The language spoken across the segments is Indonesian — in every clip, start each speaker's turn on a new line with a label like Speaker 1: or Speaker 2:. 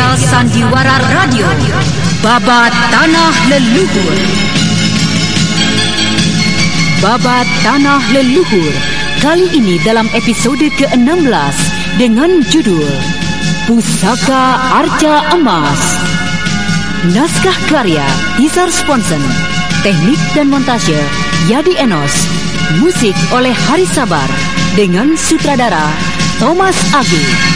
Speaker 1: Media Sandiwara Radio, Babat Tanah Leluhur. Babat Tanah Leluhur kali ini dalam episode ke-16 dengan judul Pusaka Arca Emas. Naskah karya Izar Sponsen, teknik dan montase Yadi Enos, musik oleh Hari Sabar dengan sutradara Thomas Agi.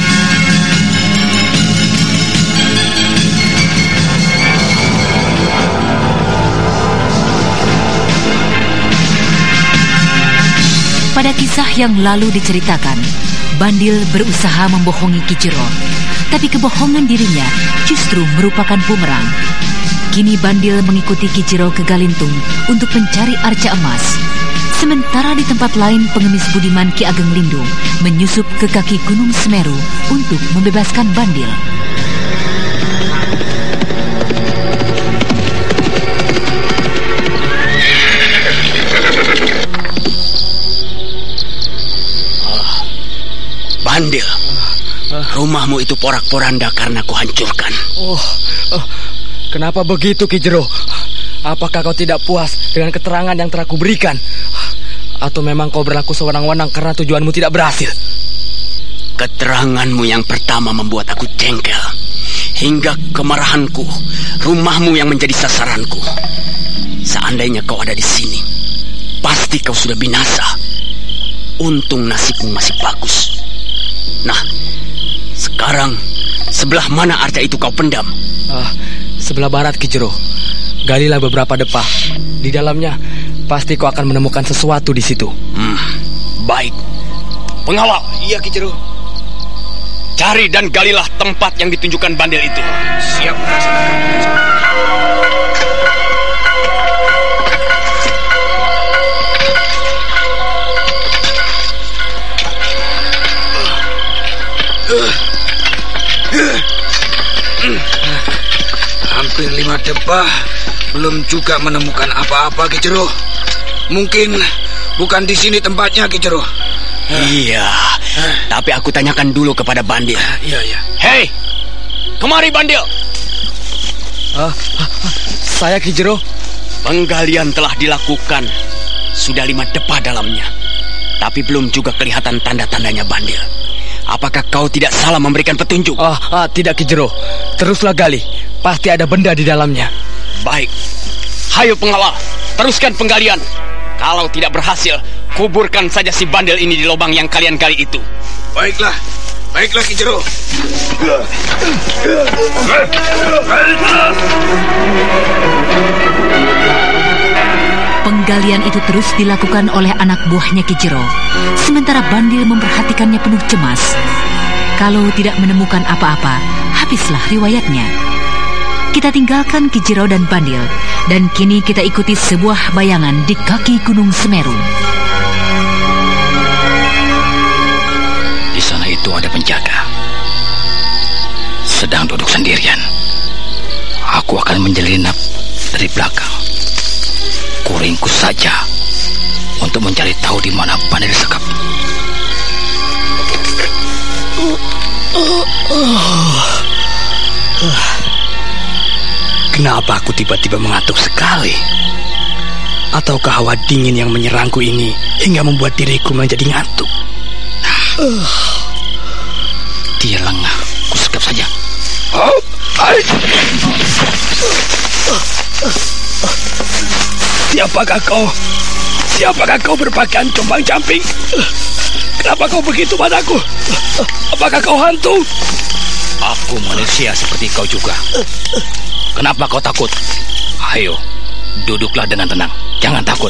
Speaker 1: Pada kisah yang lalu diceritakan, Bandil berusaha membohongi Ki Jero, tapi kebohongan dirinya justru merupakan bumerang. Kini Bandil mengikuti Ki Jero ke Galintung untuk mencari arca emas. Sementara di tempat lain pengemis budiman Ki Ageng Lindung menyusup ke kaki Gunung Semeru untuk membebaskan Bandil.
Speaker 2: Bandil, rumahmu itu porak-poranda karena kuhancurkan.
Speaker 3: Kenapa begitu, Ki Jero? Apakah kau tidak puas dengan keterangan yang telah kuberikan? Atau memang kau berlaku sewenang-wenang karena tujuanmu tidak berhasil?
Speaker 2: Keteranganmu yang pertama membuat aku jengkel. Hingga kemarahanku, rumahmu yang menjadi sasaranku. Seandainya kau ada di sini, pasti kau sudah binasa. Untung nasibmu masih bagus. Nah, sekarang sebelah mana arca itu kau pendam?
Speaker 3: Sebelah barat, Ki Jero. Galilah beberapa depah. Di dalamnya pasti kau akan menemukan sesuatu di situ.
Speaker 2: Baik. Pengawal.
Speaker 3: Iya, Ki Jero.
Speaker 2: Cari dan galilah tempat yang ditunjukkan Bandil itu.
Speaker 3: Siap.
Speaker 4: Hampir 5 depah, belum juga menemukan apa-apa, Ki Jero. Mungkin bukan di sini tempatnya, Ki Jero.
Speaker 2: Iya, tapi aku tanyakan dulu kepada Bandil.
Speaker 4: Iya.
Speaker 2: Hei, kemari Bandil.
Speaker 3: Saya, Ki Jero.
Speaker 2: Penggalian telah dilakukan. Sudah 5 depah dalamnya, tapi belum juga kelihatan tanda-tandanya Bandil. Apakah kau tidak salah memberikan petunjuk?
Speaker 3: Tidak, Ki Jero. Teruslah gali. Pasti ada benda di dalamnya.
Speaker 2: Baik. Hayo pengawal, teruskan penggalian. Kalau tidak berhasil, kuburkan saja si Bandil ini di lubang yang kalian gali itu.
Speaker 4: Baiklah Ki Jero.
Speaker 1: Penggalian itu terus dilakukan oleh anak buahnya Ki Jero, sementara Bandil memperhatikannya penuh cemas. Kalau tidak menemukan apa-apa, habislah riwayatnya. Kita tinggalkan Ki Jero dan Bandil, dan kini kita ikuti sebuah bayangan di kaki Gunung Semeru.
Speaker 5: Di sana itu ada penjaga, sedang duduk sendirian. Aku akan menyelinap dari belakang. Kuringkus saja untuk mencari tahu di mana Bandil sekap.
Speaker 3: Kenapa aku tiba-tiba mengantuk sekali? Ataukah hawa dingin yang menyerangku ini hingga membuat diriku menjadi ngantuk?
Speaker 5: Dia lengah, kusekap saja.
Speaker 3: Siapakah kau berpakaian compang-camping? Kenapa kau begitu padaku? Apakah kau hantu?
Speaker 5: Aku manusia seperti kau juga. Kenapa kau takut? Ayo, duduklah dengan tenang. Jangan takut.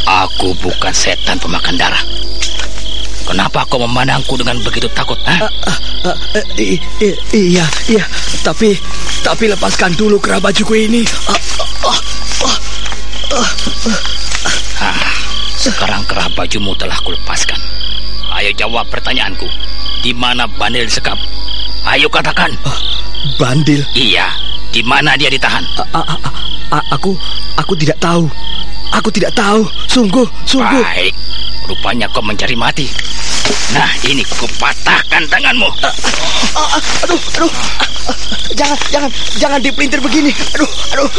Speaker 5: Aku bukan setan pemakan darah. Kenapa kau memandangku dengan begitu takut?
Speaker 3: Iya. Tapi lepaskan dulu kerah bajuku ini.
Speaker 5: Sekarang kerah bajumu telah kulepaskan. Ayo jawab pertanyaanku. Di mana Bandil disekap? Ayo katakan.
Speaker 3: Bandil?
Speaker 5: Iya. Di mana dia ditahan?
Speaker 3: Aku tidak tahu. Aku tidak tahu. Sungguh.
Speaker 5: Baik. Rupanya kau mencari mati. Nah, ini kupatahkan tanganmu.
Speaker 3: Aduh. Jangan dipelintir begini. Aduh,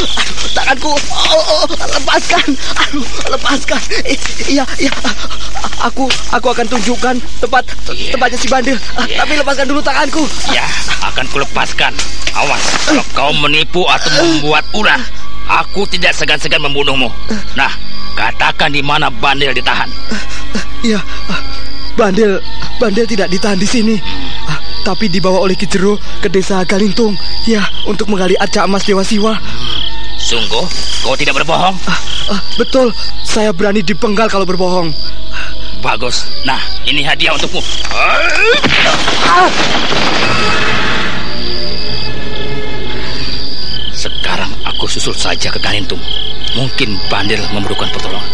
Speaker 3: tanganku. Lepaskan. Iya. Aku akan tunjukkan tempatnya si bandil. Tapi lepaskan dulu tanganku.
Speaker 5: Ya, akan kulepaskan. Awas, kalau kau menipu atau membuat ulah, aku tidak segan-segan membunuhmu. Nah, katakan di mana bandil ditahan.
Speaker 3: Iya, bandil tidak ditahan di sini, tapi dibawa oleh Ki Jero ke desa Galintung. Ya, untuk menggali arca emas Dewa Siwa.
Speaker 5: Sungguh, kau tidak berbohong?
Speaker 3: Betul, saya berani dipenggal kalau berbohong.
Speaker 5: Bagus. Nah, ini hadiah untukmu. Sekarang aku susul saja ke Galintung. Mungkin bandil memerlukan pertolongan.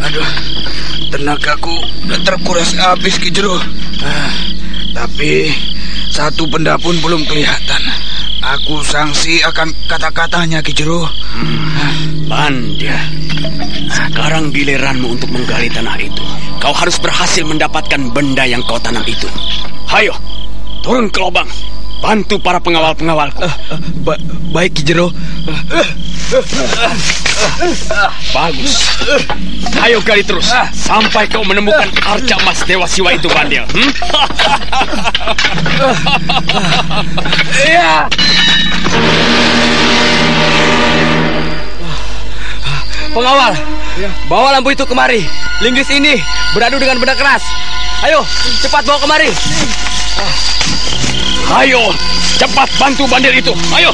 Speaker 4: Aduh, tenagaku udah terkuras habis, Ki Jero. Tapi satu benda pun belum kelihatan. Aku sangsi akan kata-katanya, Ki Jero.
Speaker 2: Bandil, sekarang giliranmu untuk menggali tanah itu. Kau harus berhasil mendapatkan benda yang kau tanam itu. Hayo, turun ke lubang. Bantu para pengawal-pengawalku.
Speaker 3: Baik, Ki Jero.
Speaker 2: Bagus. Ayo gali terus sampai kau menemukan arca emas Dewa Siwa itu, bandil.
Speaker 3: Iya. Pengawal, bawa lampu itu kemari. Linggis ini beradu dengan benda keras. Ayo, cepat bawa kemari.
Speaker 2: Ayo, cepat bantu bandil itu. Ayo.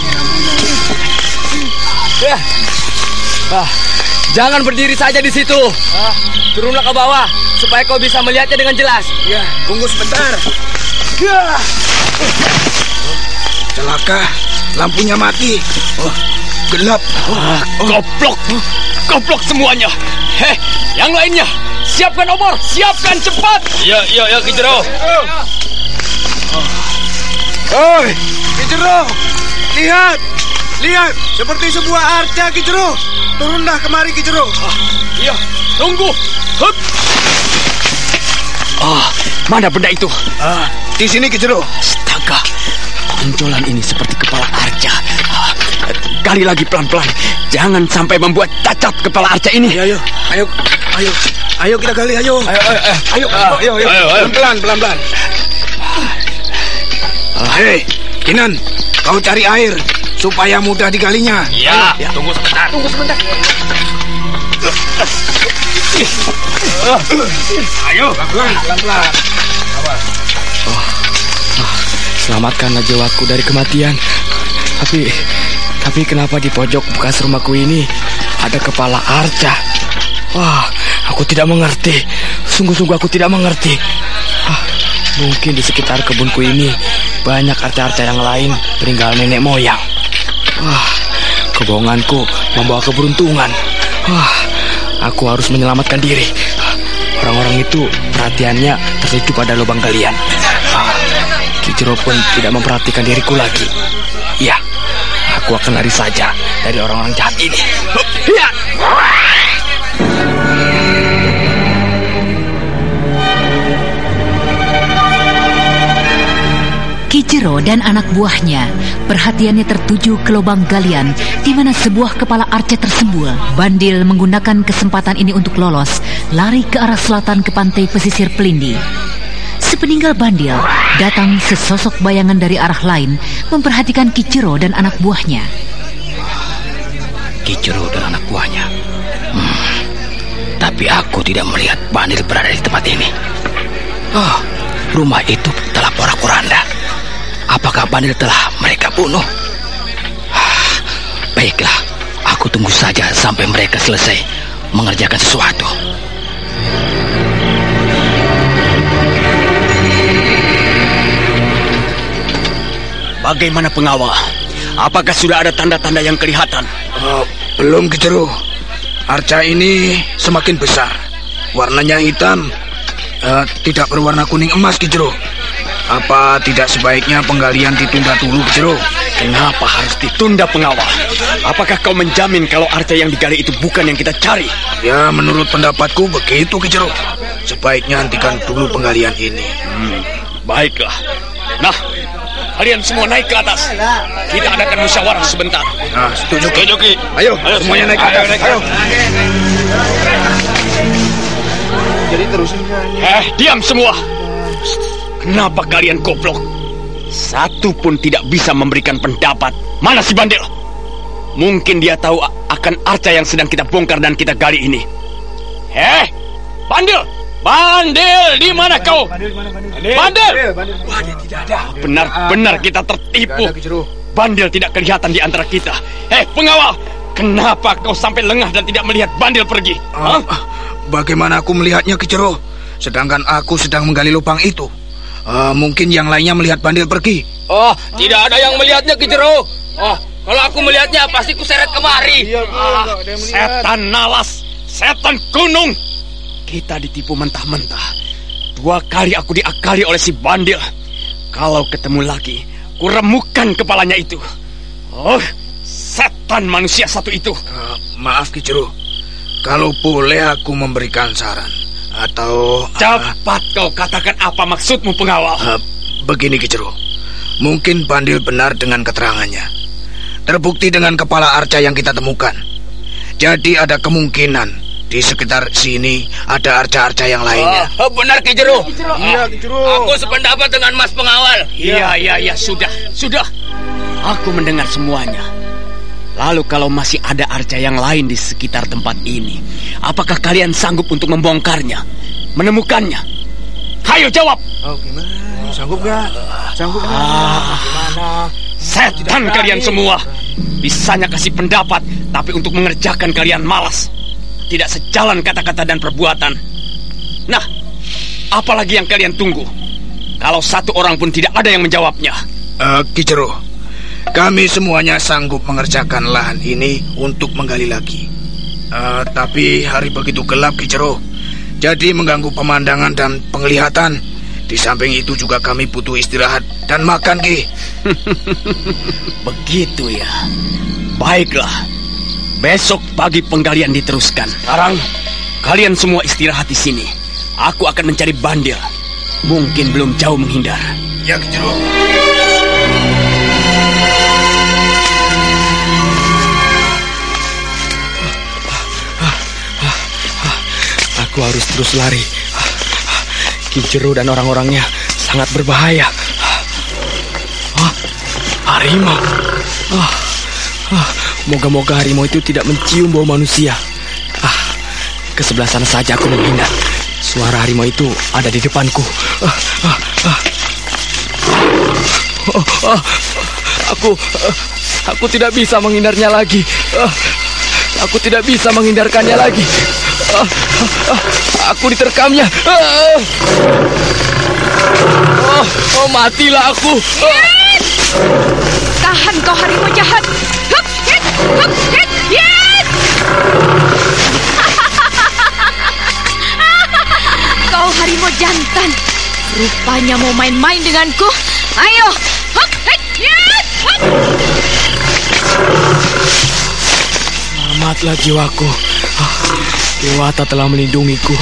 Speaker 3: Ya. Jangan berdiri saja di situ. Turunlah ke bawah supaya kau bisa melihatnya dengan jelas.
Speaker 4: Ya, tunggu sebentar. Ya. Celaka, lampunya mati. Gelap.
Speaker 2: Goblok semuanya. Yang lainnya, siapkan obor, siapkan cepat.
Speaker 5: Ya, Ki Jero.
Speaker 4: Oi, Ki Jero, lihat, seperti sebuah arca, Ki Jero. Turunlah kemari, Ki Jero.
Speaker 2: Iya, tunggu. Hup. Mana benda itu?
Speaker 4: Di sini, Ki Jero.
Speaker 2: Astaga, benjolan ini seperti kepala arca. Gali lagi pelan-pelan. Jangan sampai membuat cacat kepala arca ini.
Speaker 4: Ayo kita gali, ayo. Ayo. Pelan-pelan. Hei, Kinan, kau cari air supaya mudah digalinya.
Speaker 5: Ya, tunggu sebentar. Ayo,
Speaker 4: pelan-pelan.
Speaker 3: Selamatkanlah jiwaku dari kematian. Tapi kenapa di pojok bekas rumahku ini ada kepala arca? Wah, aku tidak mengerti. Sungguh-sungguh aku tidak mengerti. Mungkin di sekitar kebunku ini banyak arca-arca yang lain peninggalan nenek moyang. Kebohonganku membawa keberuntungan. Aku harus menyelamatkan diri. Orang-orang itu perhatiannya tertuju pada lubang galian. Ki Jero pun tidak memperhatikan diriku lagi. Ya, aku akan lari saja dari orang-orang jahat ini.
Speaker 1: Ki Jero dan anak buahnya perhatiannya tertuju ke lubang galian di mana sebuah kepala arca tersembul. Bandil menggunakan kesempatan ini untuk lolos, lari ke arah selatan ke pantai pesisir Pelindi. Sepeninggal Bandil, datang sesosok bayangan dari arah lain memperhatikan Ki Jero dan anak buahnya.
Speaker 5: Ki Jero dan anak buahnya. Tapi aku tidak melihat Bandil berada di tempat ini. Rumah itu telah porak-poranda. Apakah Bandil telah mereka bunuh? Baiklah, aku tunggu saja sampai mereka selesai mengerjakan sesuatu.
Speaker 2: Bagaimana pengawal? Apakah sudah ada tanda-tanda yang kelihatan?
Speaker 4: Belum, Ki Jero. Arca ini semakin besar. warnanya hitam, tidak berwarna kuning emas, Ki Jero. Apa tidak sebaiknya penggalian ditunda dulu, Ki Jero?
Speaker 2: Kenapa harus ditunda, pengawal? Apakah kau menjamin kalau arca yang digali itu bukan yang kita cari?
Speaker 4: Ya, menurut pendapatku begitu, Ki Jero. Sebaiknya hentikan dulu penggalian ini.
Speaker 2: Baiklah. Nah, kalian semua naik ke atas. Kita adakan musyawarah sebentar.
Speaker 4: Nah, setuju, Ki.
Speaker 2: Ayo,
Speaker 4: Semuanya naik ke atas. Ayo.
Speaker 3: Jadi terusin.
Speaker 2: Diam semua. Kenapa kalian goblok? Satu pun tidak bisa memberikan pendapat. Mana si Bandil? Mungkin dia tahu akan arca yang sedang kita bongkar dan kita gali ini. Bandil! Bandil, di mana kau? Bandil!
Speaker 4: Wah, dia tidak ada.
Speaker 2: Benar-benar kita tertipu. Bandil tidak kelihatan di antara kita. Pengawal! Kenapa kau sampai lengah dan tidak melihat Bandil pergi?
Speaker 4: Bagaimana aku melihatnya, Ki Jero? Sedangkan aku sedang menggali lubang itu. Mungkin yang lainnya melihat Bandil pergi.
Speaker 5: Tidak ada yang melihatnya, Ki Jero. Kalau aku melihatnya pasti kuseret kemari.
Speaker 2: Setan nalas, setan gunung. Kita ditipu mentah-mentah. 2 kali aku diakali oleh si Bandil. Kalau ketemu lagi, kuremukan kepalanya itu. Setan manusia satu itu.
Speaker 4: Maaf, Ki Jero. Kalau boleh aku memberikan saran. Atau...
Speaker 2: Cepat kau katakan apa maksudmu, pengawal.
Speaker 4: Begini, Ki Jero. Mungkin Bandil benar dengan keterangannya. Terbukti dengan kepala arca yang kita temukan. Jadi ada kemungkinan di sekitar sini ada arca-arca yang lainnya.
Speaker 5: Benar, Ki Jero.
Speaker 4: Iya, Ki Jero.
Speaker 5: Aku sependapat dengan Mas Pengawal.
Speaker 2: Iya, sudah. Aku mendengar semuanya. Lalu kalau masih ada arca yang lain di sekitar tempat ini, apakah kalian sanggup untuk membongkarnya, menemukannya? Hayo jawab.
Speaker 3: Gimana? Sanggup gak? Gimana?
Speaker 2: Setan kalian semua. Bisanya kasih pendapat, tapi untuk mengerjakan kalian malas. Tidak sejalan kata-kata dan perbuatan. Nah, apalagi yang kalian tunggu? Kalau satu orang pun tidak ada yang menjawabnya.
Speaker 4: Ki Jero, kami semuanya sanggup mengerjakan lahan ini untuk menggali lagi. Tapi hari begitu gelap, Ki Jero. Jadi mengganggu pemandangan dan penglihatan. Di samping itu juga kami butuh istirahat dan makan, Ki.
Speaker 2: Begitu ya. Baiklah. Besok pagi penggalian diteruskan. Sekarang kalian semua istirahat di sini. Aku akan mencari Bandil. Mungkin belum jauh menghindar.
Speaker 4: Ya, Ki Jero.
Speaker 3: Aku harus terus lari. Ki Jero dan orang-orangnya sangat berbahaya. Harimau. Moga-moga harimau itu tidak mencium bau manusia. Ke sebelah sana saja aku menghindar. Suara harimau itu ada di depanku. Aku tidak bisa menghindarnya lagi. Aku tidak bisa menghindarkannya lagi. Aku diterkamnya. Matilah aku.
Speaker 1: Tahan kau harimau jahat. Kau harimau jantan. Rupanya mau main-main denganku. Ayo.
Speaker 3: Selamatlah jiwaku. Dewata telah melindungiku.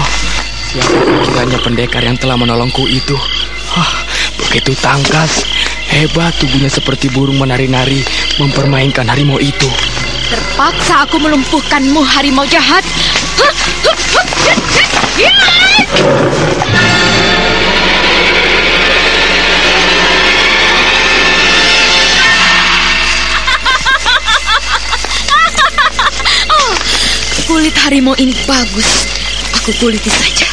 Speaker 3: Siapakah kiranya pendekar yang telah menolongku itu? Begitu tangkas, hebat tubuhnya seperti burung menari-nari mempermainkan harimau itu.
Speaker 1: Terpaksa aku melumpuhkanmu, harimau jahat. Kulit harimau ini bagus. Aku kuliti saja.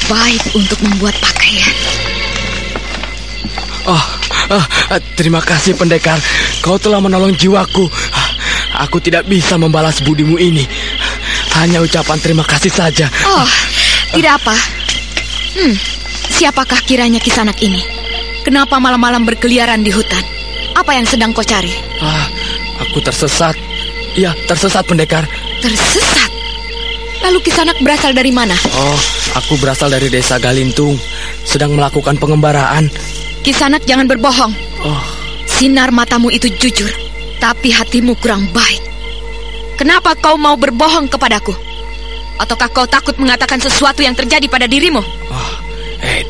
Speaker 1: Baik untuk membuat pakaian.
Speaker 3: Terima kasih pendekar. Kau telah menolong jiwaku. Aku tidak bisa membalas budimu ini. Hanya ucapan terima kasih saja.
Speaker 1: Tidak apa. Siapakah kiranya Kisanak ini? Kenapa malam-malam berkeliaran di hutan? Apa yang sedang kau cari?
Speaker 3: Aku tersesat. Ya, tersesat pendekar.
Speaker 1: Tersesat? Lalu Kisanak berasal dari mana?
Speaker 3: Oh, aku berasal dari desa Galintung, sedang melakukan pengembaraan.
Speaker 1: Kisanak, jangan berbohong.
Speaker 3: Oh,
Speaker 1: Sinar matamu itu jujur, tapi hatimu kurang baik. Kenapa kau mau berbohong kepadaku? Ataukah kau takut mengatakan sesuatu yang terjadi pada dirimu?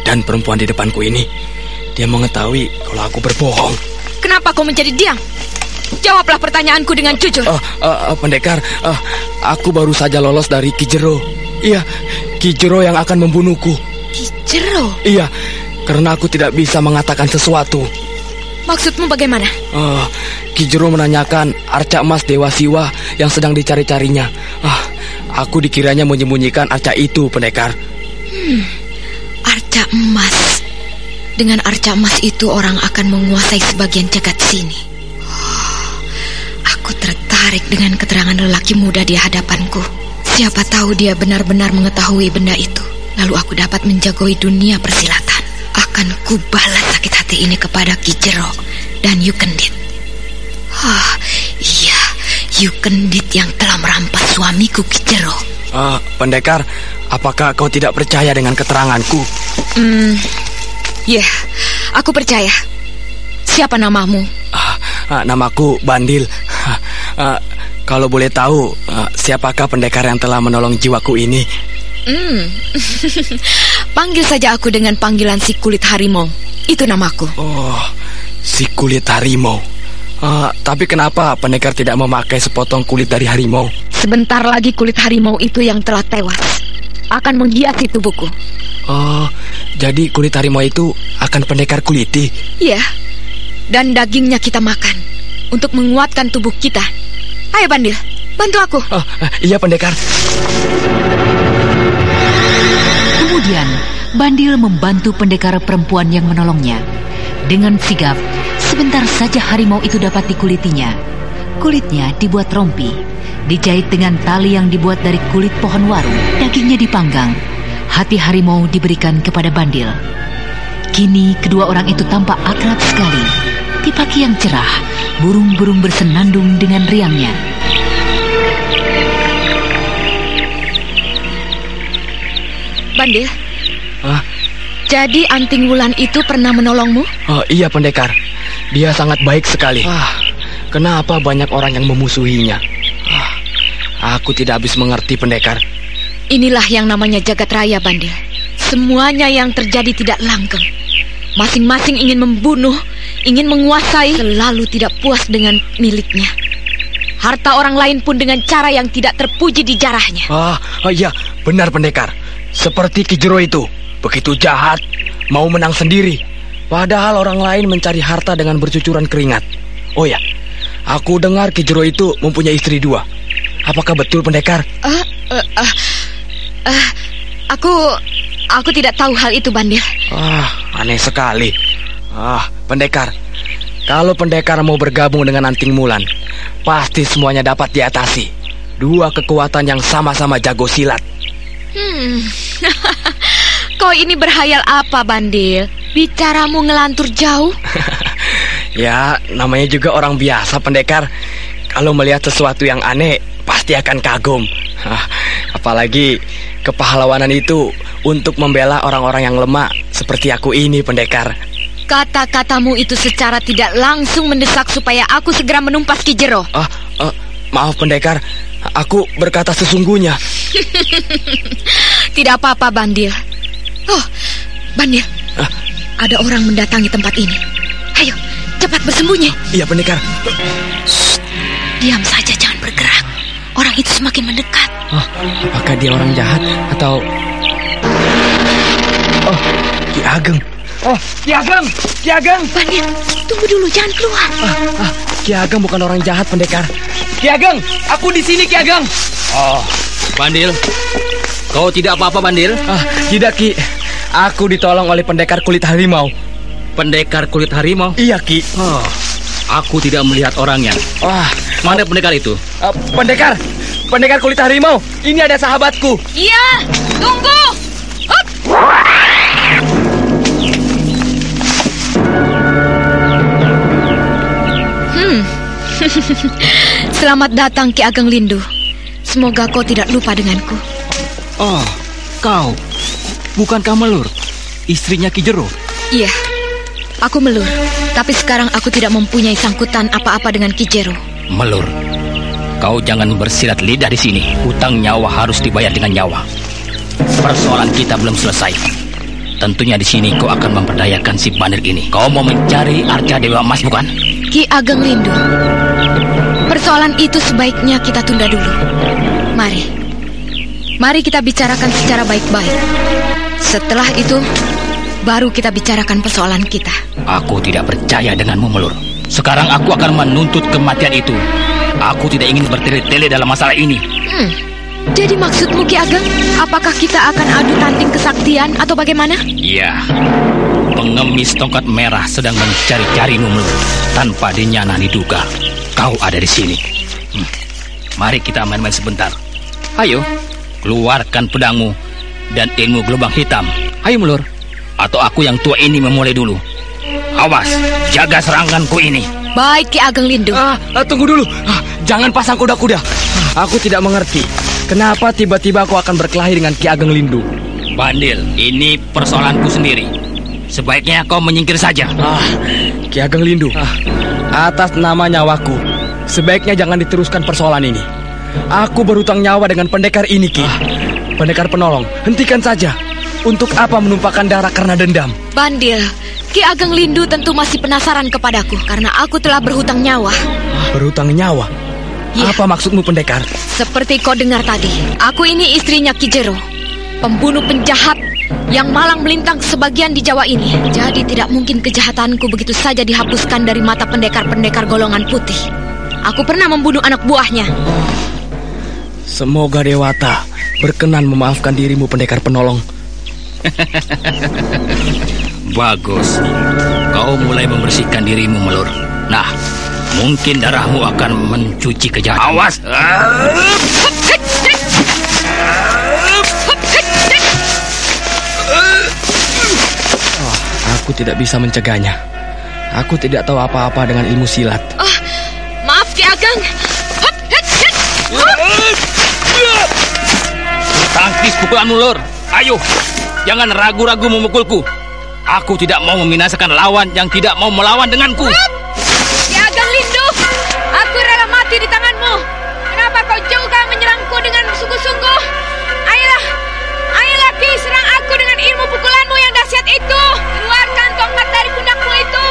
Speaker 3: Dan perempuan di depanku ini, dia mengetahui kalau aku berbohong.
Speaker 1: Kenapa kau menjadi diam? Jawablah pertanyaanku dengan jujur.
Speaker 3: Pendekar, aku baru saja lolos dari Ki Jero. Iya, Ki Jero yang akan membunuhku.
Speaker 1: Ki Jero?
Speaker 3: Iya, karena aku tidak bisa mengatakan sesuatu.
Speaker 1: Maksudmu bagaimana?
Speaker 3: Ki Jero menanyakan arca emas Dewa Siwa yang sedang dicari-carinya. Aku dikiranya menyembunyikan arca itu, pendekar.
Speaker 1: Arca emas. Dengan arca emas itu orang akan menguasai sebagian jagat sini. Aku tertarik dengan keterangan lelaki muda di hadapanku. Siapa tahu dia benar-benar mengetahui benda itu. Lalu aku dapat menjagoi dunia persilatan. Akan kubalas sakit hati ini kepada Ki Jero dan Yukendit. Iya, Yukendit yang telah merampas suamiku Ki Jero.
Speaker 3: Pendekar, apakah kau tidak percaya dengan keteranganku?
Speaker 1: Ya, aku percaya. Siapa namamu?
Speaker 3: Namaku Bandil. Kalau boleh tahu, siapakah pendekar yang telah menolong jiwaku ini?
Speaker 1: Panggil saja aku dengan panggilan si kulit harimau. Itu namaku.
Speaker 3: Oh, si kulit harimau. Tapi kenapa pendekar tidak memakai sepotong kulit dari harimau?
Speaker 1: Sebentar lagi kulit harimau itu yang telah tewas akan menghiasi tubuhku.
Speaker 3: Oh, jadi kulit harimau itu akan pendekar kuliti?
Speaker 1: Iya, dan dagingnya kita makan untuk menguatkan tubuh kita. Ayo Bandil, bantu aku.
Speaker 3: Iya pendekar.
Speaker 1: Kemudian Bandil membantu pendekar perempuan yang menolongnya. Dengan sigap, sebentar saja harimau itu dapat dikulitinya. Kulitnya dibuat rompi, dijahit dengan tali yang dibuat dari kulit pohon waru. Dagingnya dipanggang. Hati harimau diberikan kepada Bandil. Kini kedua orang itu tampak akrab sekali. Di pagi yang cerah, burung-burung bersenandung dengan riangnya. Bandil, jadi Anting Wulan itu pernah menolongmu?
Speaker 3: Iya pendekar, dia sangat baik sekali. Kenapa banyak orang yang memusuhinya? Aku tidak habis mengerti pendekar.
Speaker 1: Inilah yang namanya jagat raya, Bandil. Semuanya yang terjadi tidak langgeng. Masing-masing ingin membunuh, ingin menguasai, selalu tidak puas dengan miliknya. Harta orang lain pun dengan cara yang tidak terpuji dijarahnya.
Speaker 3: Iya, benar pendekar. Seperti Ki Jero itu, begitu jahat, mau menang sendiri. Padahal orang lain mencari harta dengan bercucuran keringat. Oh ya, aku dengar Ki Jero itu mempunyai istri 2. Apakah betul pendekar?
Speaker 1: Aku tidak tahu hal itu, Bandil.
Speaker 3: Aneh sekali. Pendekar, kalau pendekar mau bergabung dengan Anting Wulan, pasti semuanya dapat diatasi. 2 kekuatan yang sama-sama jago silat.
Speaker 1: Kau ini berhayal apa, Bandil? Bicaramu ngelantur jauh.
Speaker 3: Ya, namanya juga orang biasa, pendekar. Kalau melihat sesuatu yang aneh, pasti akan kagum. Apalagi kepahlawanan itu untuk membela orang-orang yang lemah seperti aku ini, pendekar.
Speaker 1: Kata-katamu itu secara tidak langsung mendesak supaya aku segera menumpas Ki Jero.
Speaker 3: Maaf pendekar, aku berkata sesungguhnya.
Speaker 1: Tidak apa-apa, Bandil. Bandil, ada orang mendatangi tempat ini. Ayo, cepat bersembunyi.
Speaker 3: Iya, pendekar.
Speaker 1: Diam saja, jangan bergerak. Orang itu semakin mendekat.
Speaker 3: Apakah dia orang jahat atau... Ki Ageng. Ki Ageng! Ki Ageng!
Speaker 1: Bandil, tunggu dulu, jangan keluar.
Speaker 3: Ki Ageng bukan orang jahat, pendekar. Ki Ageng, aku di sini, Ki Ageng.
Speaker 5: Bandil, kau tidak apa-apa, Bandil?
Speaker 3: Tidak, Ki. Aku ditolong oleh pendekar kulit harimau.
Speaker 5: Pendekar kulit harimau?
Speaker 3: Iya, Ki.
Speaker 5: Aku tidak melihat orangnya. Mana pendekar itu?
Speaker 3: Pendekar kulit harimau. Ini ada sahabatku.
Speaker 1: Iya, tunggu. Selamat datang, Ki Ageng Lindu. Semoga kau tidak lupa denganku.
Speaker 3: Oh, kau. Bukankah Melur, istrinya Ki Jero?
Speaker 6: Iya, aku Melur. Tapi sekarang aku tidak mempunyai sangkutan apa-apa dengan Ki Jero.
Speaker 5: Melur, kau jangan bersilat lidah di sini. Hutang nyawa harus dibayar dengan nyawa. Persoalan kita belum selesai. Tentunya di sini kau akan memperdayakan si bandel ini. Kau mau mencari Arca Dewa Emas, bukan?
Speaker 6: Ki Ageng Lindu, persoalan itu sebaiknya kita tunda dulu. Mari kita bicarakan secara baik-baik. Setelah itu, baru kita bicarakan persoalan kita.
Speaker 5: Aku tidak percaya denganmu, Melur. Sekarang aku akan menuntut kematian itu. Aku tidak ingin bertele-tele dalam masalah ini.
Speaker 6: Jadi maksudmu, Ki Ageng, apakah kita akan adu tanding kesaktian atau bagaimana?
Speaker 5: Iya. Pengemis tongkat merah sedang mencari-carimu, Melur. Tanpa dinyana diduga, kau ada di sini. Mari kita main-main sebentar. Ayo, keluarkan pedangmu dan ilmu gelombang hitam. Ayo, Melur. Atau aku yang tua ini memulai dulu. Awas, jaga seranganku ini.
Speaker 6: Baik, Ki Ageng Lindu.
Speaker 3: Tunggu dulu. Jangan pasang kuda-kuda. Aku tidak mengerti. Kenapa tiba-tiba aku akan berkelahi dengan Ki Ageng Lindu?
Speaker 5: Bandil, ini persoalanku sendiri. Sebaiknya kau menyingkir saja.
Speaker 3: Ki Ageng Lindu, atas nama nyawaku, sebaiknya jangan diteruskan persoalan ini. Aku berhutang nyawa dengan pendekar ini, Ki. Pendekar penolong, hentikan saja. Untuk apa menumpahkan darah karena dendam?
Speaker 6: Bandil, Ki Ageng Lindu tentu masih penasaran kepadaku karena aku telah berhutang nyawa.
Speaker 3: Berhutang nyawa?
Speaker 6: Ya.
Speaker 3: Apa maksudmu, pendekar?
Speaker 6: Seperti kau dengar tadi, aku ini istrinya Ki Jero, pembunuh penjahat yang malang melintang sebagian di Jawa ini. Jadi tidak mungkin kejahatanku begitu saja dihapuskan dari mata pendekar-pendekar golongan putih. Aku pernah membunuh anak buahnya.
Speaker 3: Semoga Dewata berkenan memaafkan dirimu, pendekar penolong.
Speaker 5: Bagus. Kau mulai membersihkan dirimu, Melur. Nah, mungkin darahmu akan mencuci kejahatan. Awas!
Speaker 3: Aku tidak bisa mencegahnya. Aku tidak tahu apa-apa dengan ilmu silat.
Speaker 6: Maaf, Ki Ageng.
Speaker 5: Tangkis pukulanmu, Lur. Ayo, jangan ragu-ragu memukulku. Aku tidak mau membinasakan lawan yang tidak mau melawan denganku.
Speaker 6: Ki Ageng Lindu, aku rela mati di tanganmu. Kenapa kau juga menyerangku dengan sungguh-sungguh? Ayolah Ki, serang aku dengan ilmu pukulanmu yang dahsyat itu. Keluarkan tongkat dari pundakmu itu.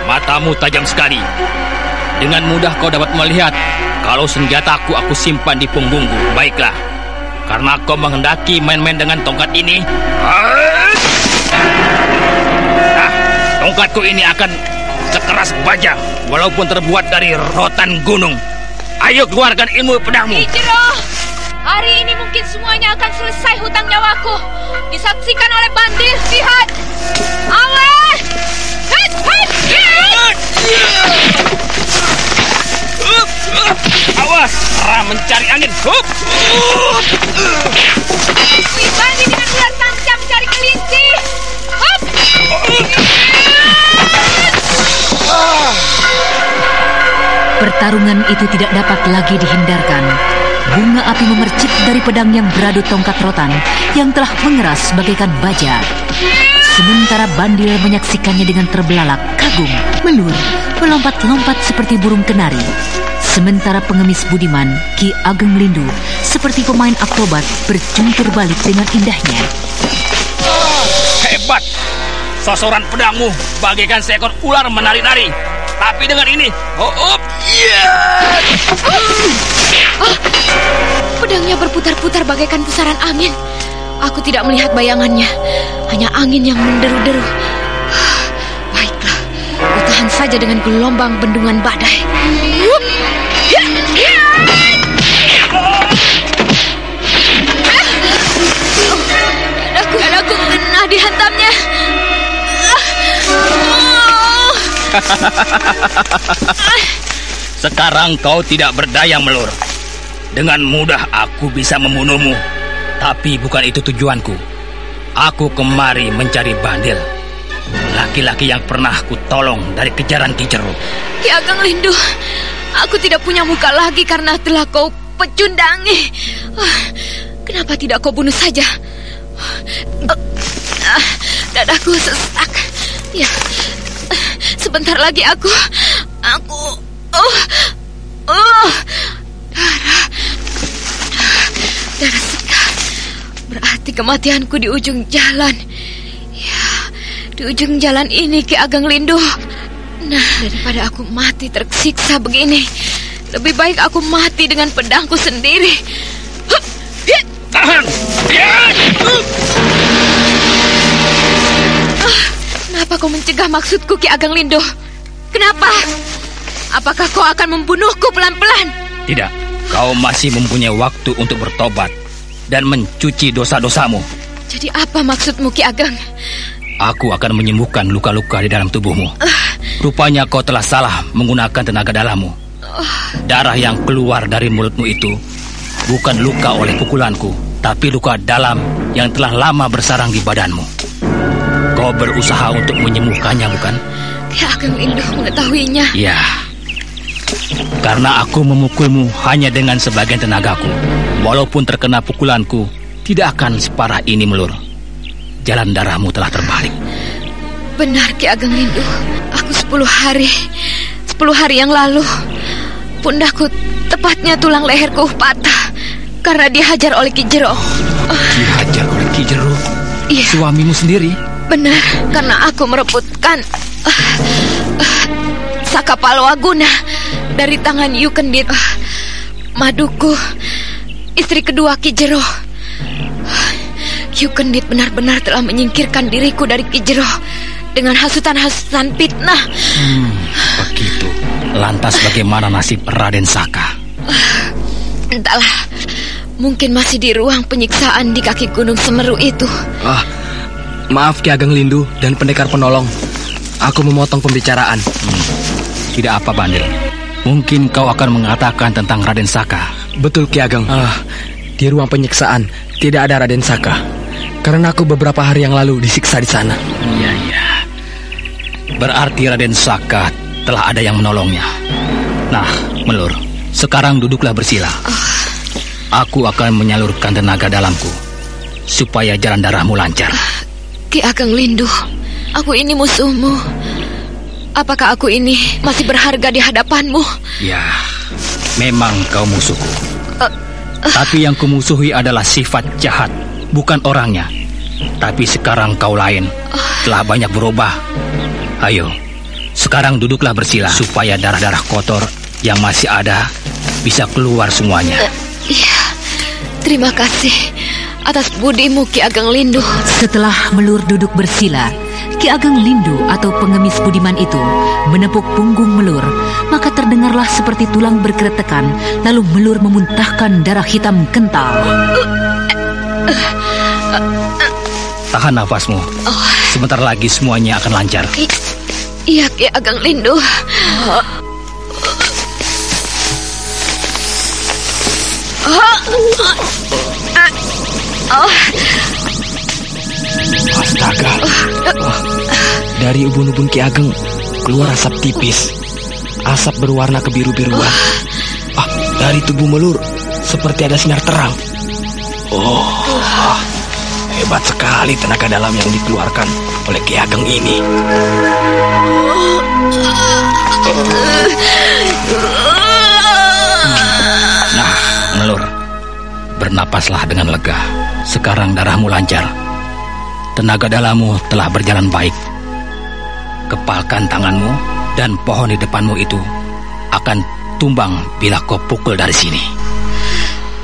Speaker 5: Matamu tajam sekali. Dengan mudah kau dapat melihat kalau senjataku aku simpan di punggungku. Baiklah, karena kau menghendaki main-main dengan tongkat ini. Tongkatku ini akan sekeras baja, walaupun terbuat dari rotan gunung. Ayo keluarkan ilmu pedangmu.
Speaker 6: Ki Jero, hari ini mungkin semuanya akan selesai hutang nyawaku. Disaksikan oleh bandil. Lihat, awas!
Speaker 5: Awas, mencari angin.
Speaker 6: Wibani dengan ular sanca mencari kelinci.
Speaker 1: Pertarungan itu tidak dapat lagi dihindarkan. Bunga api memercik dari pedang yang beradu tongkat rotan yang telah mengeras bagaikan baja. Sementara bandil menyaksikannya dengan terbelalak, kagum, Melur melompat-lompat seperti burung kenari. Sementara pengemis budiman, Ki Ageng Lindu, seperti pemain akrobat berjungkir balik dengan indahnya.
Speaker 5: Hebat! Sosoran pedangmu bagaikan seekor ular menari-nari. Tapi dengan ini,
Speaker 6: Pedangnya berputar-putar bagaikan pusaran angin. Aku tidak melihat bayangannya, hanya angin yang menderu-deru. Baiklah, ku tahan saja dengan gelombang bendungan badai. Dadaku kena dihantamnya.
Speaker 5: Sekarang kau tidak berdaya, Melur. Dengan mudah aku bisa membunuhmu. Tapi bukan itu tujuanku. Aku kemari mencari bandil, laki-laki yang pernah ku tolong dari kejaran Ki Jero.
Speaker 6: Ki Ageng Lindu, aku tidak punya muka lagi karena telah kau pecundangi. Kenapa tidak kau bunuh saja? Dadaku sesak. Ya, sebentar lagi aku darah segar. Berarti kematianku di ujung jalan. Ya, di ujung jalan ini Ki Ageng Lindung. Nah, daripada aku mati tersiksa begini, lebih baik aku mati dengan pedangku sendiri.
Speaker 5: Tahan!
Speaker 6: Kenapa kau mencegah maksudku, Ki Ageng Lindung? Kenapa? Apakah kau akan membunuhku pelan-pelan?
Speaker 5: Tidak, kau masih mempunyai waktu untuk bertobat dan mencuci dosa-dosamu.
Speaker 6: Jadi apa maksudmu, Ki Ageng?
Speaker 5: Aku akan menyembuhkan luka-luka di dalam tubuhmu. Rupanya kau telah salah menggunakan tenaga dalammu. Darah yang keluar dari mulutmu itu bukan luka oleh pukulanku, tapi luka dalam yang telah lama bersarang di badanmu. Kau berusaha untuk menyembuhkannya, bukan?
Speaker 6: Ki Ageng Lindung mengetahuinya.
Speaker 5: Ya, karena aku memukulmu hanya dengan sebagian tenagaku. Walaupun terkena pukulanku, tidak akan separah ini, Melur. Jalan darahmu telah terbalik.
Speaker 6: Benar, Ki Ageng Lindung. Aku 10 hari yang lalu, pundakku, tepatnya tulang leherku patah karena dihajar oleh Ki Jero.
Speaker 3: Dihajar oleh Ki Jero?
Speaker 6: Iya.
Speaker 3: Suamimu sendiri?
Speaker 6: Benar, karena aku merebutkan Saka Palwaguna dari tangan Yu Kendit, Maduku, istri kedua Ki Jero. Yu Kendit benar-benar telah menyingkirkan diriku dari Ki Jero dengan hasutan-hasutan fitnah.
Speaker 5: Begitu. Lantas bagaimana nasib Raden Saka?
Speaker 6: Entahlah, mungkin masih di ruang penyiksaan di kaki Gunung Semeru itu.
Speaker 3: Maaf Ki Ageng Lindung dan pendekar penolong. Aku memotong pembicaraan.
Speaker 5: Tidak apa, Bandel. Mungkin kau akan mengatakan tentang Raden Saka.
Speaker 3: Betul Ki Ageng. Di ruang penyiksaan tidak ada Raden Saka, karena aku beberapa hari yang lalu disiksa di sana.
Speaker 5: Iya. Berarti Raden Saka telah ada yang menolongnya. Nah, Melur, sekarang duduklah bersila. Aku akan menyalurkan tenaga dalamku supaya jalan darahmu lancar.
Speaker 6: Ki Ageng Lindung, aku ini musuhmu. Apakah aku ini masih berharga di hadapanmu?
Speaker 5: Ya, memang kau musuhku. Tapi yang kumusuhi adalah sifat jahat, bukan orangnya. Tapi sekarang kau lain, telah banyak berubah. Ayo, sekarang duduklah bersila supaya darah-darah kotor yang masih ada bisa keluar semuanya.
Speaker 6: Iya, terima kasih atas budimu, Ki Ageng Lindung.
Speaker 1: Setelah Melur duduk bersila, Ki Ageng Lindung atau pengemis budiman itu menepuk punggung Melur, maka terdengarlah seperti tulang berkeretakan, lalu Melur memuntahkan darah hitam kental.
Speaker 5: Tahan nafasmu. Sebentar lagi semuanya akan lancar.
Speaker 6: Iya, Ki Ageng Lindung.
Speaker 3: Astaga. Dari ubun-ubun Ki Ageng keluar asap tipis. Asap berwarna kebiru-biruan. Dari tubuh Melur seperti ada sinar terang. Hebat sekali tenaga dalam yang dikeluarkan oleh Ki Ageng ini.
Speaker 5: Nah, Melur, bernapaslah dengan lega. Sekarang darahmu lancar. Tenaga dalammu telah berjalan baik. Kepalkan tanganmu dan pohon di depanmu itu akan tumbang bila kau pukul dari sini.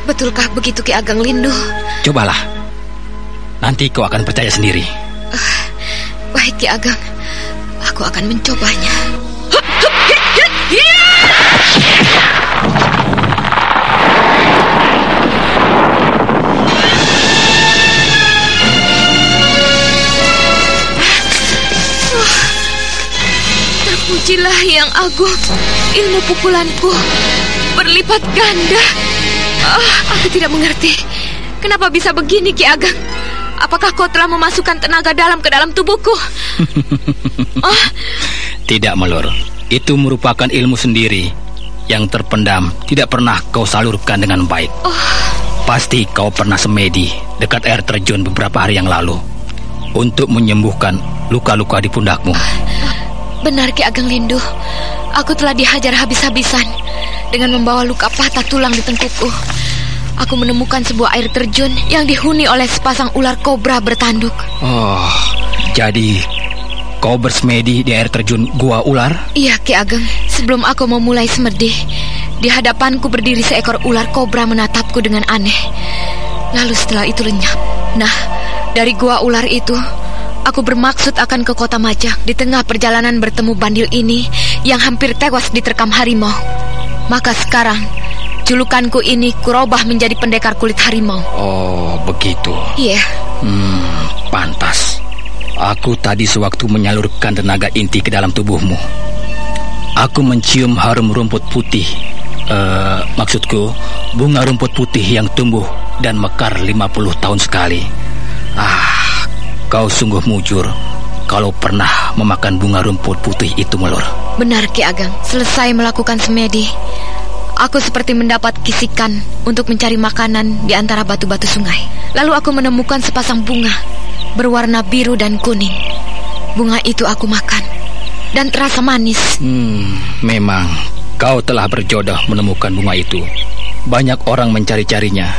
Speaker 6: Betulkah begitu, Ki Ageng Lindung?
Speaker 5: Cobalah. Nanti kau akan percaya sendiri.
Speaker 6: Baik, Ki Ageng. Aku akan mencobanya. Terpujilah Yang Agung, ilmu pukulanku berlipat ganda. Aku tidak mengerti. Kenapa bisa begini, Ki Ageng? Apakah kau telah memasukkan tenaga dalam ke dalam tubuhku?
Speaker 5: Tidak, Melur. Itu merupakan ilmu sendiri yang terpendam, tidak pernah kau salurkan dengan baik. Pasti kau pernah semedi dekat air terjun beberapa hari yang lalu untuk menyembuhkan luka-luka di pundakmu.
Speaker 6: Benar, Ki Ageng Lindu. Aku telah dihajar habis-habisan dengan membawa luka patah tulang di tengkukku. Aku menemukan sebuah air terjun yang dihuni oleh sepasang ular kobra bertanduk.
Speaker 5: Oh, jadi kau bersemedi di air terjun Gua Ular?
Speaker 6: Iya, Ki Ageng. Sebelum aku memulai semedi, di hadapanku berdiri seekor ular kobra menatapku dengan aneh. Lalu setelah itu lenyap. Nah, dari Gua Ular itu, aku bermaksud akan ke Kota Majang. Di tengah perjalanan bertemu bandil ini yang hampir tewas diterkam harimau. Maka sekarang julukanku ini kurubah menjadi pendekar kulit harimau.
Speaker 5: Oh, begitu.
Speaker 6: Iya.
Speaker 5: Pantas. Aku tadi sewaktu menyalurkan tenaga inti ke dalam tubuhmu, aku mencium harum rumput putih. Maksudku, bunga rumput putih yang tumbuh dan mekar 50 tahun sekali. Kau sungguh mujur kalau pernah memakan bunga rumput putih itu, Melur.
Speaker 6: Benar, Ki Ageng. Selesai melakukan semedi, aku seperti mendapat kisikan untuk mencari makanan di antara batu-batu sungai. Lalu aku menemukan sepasang bunga berwarna biru dan kuning. Bunga itu aku makan dan terasa manis.
Speaker 5: Memang kau telah berjodoh menemukan bunga itu. Banyak orang mencari-carinya,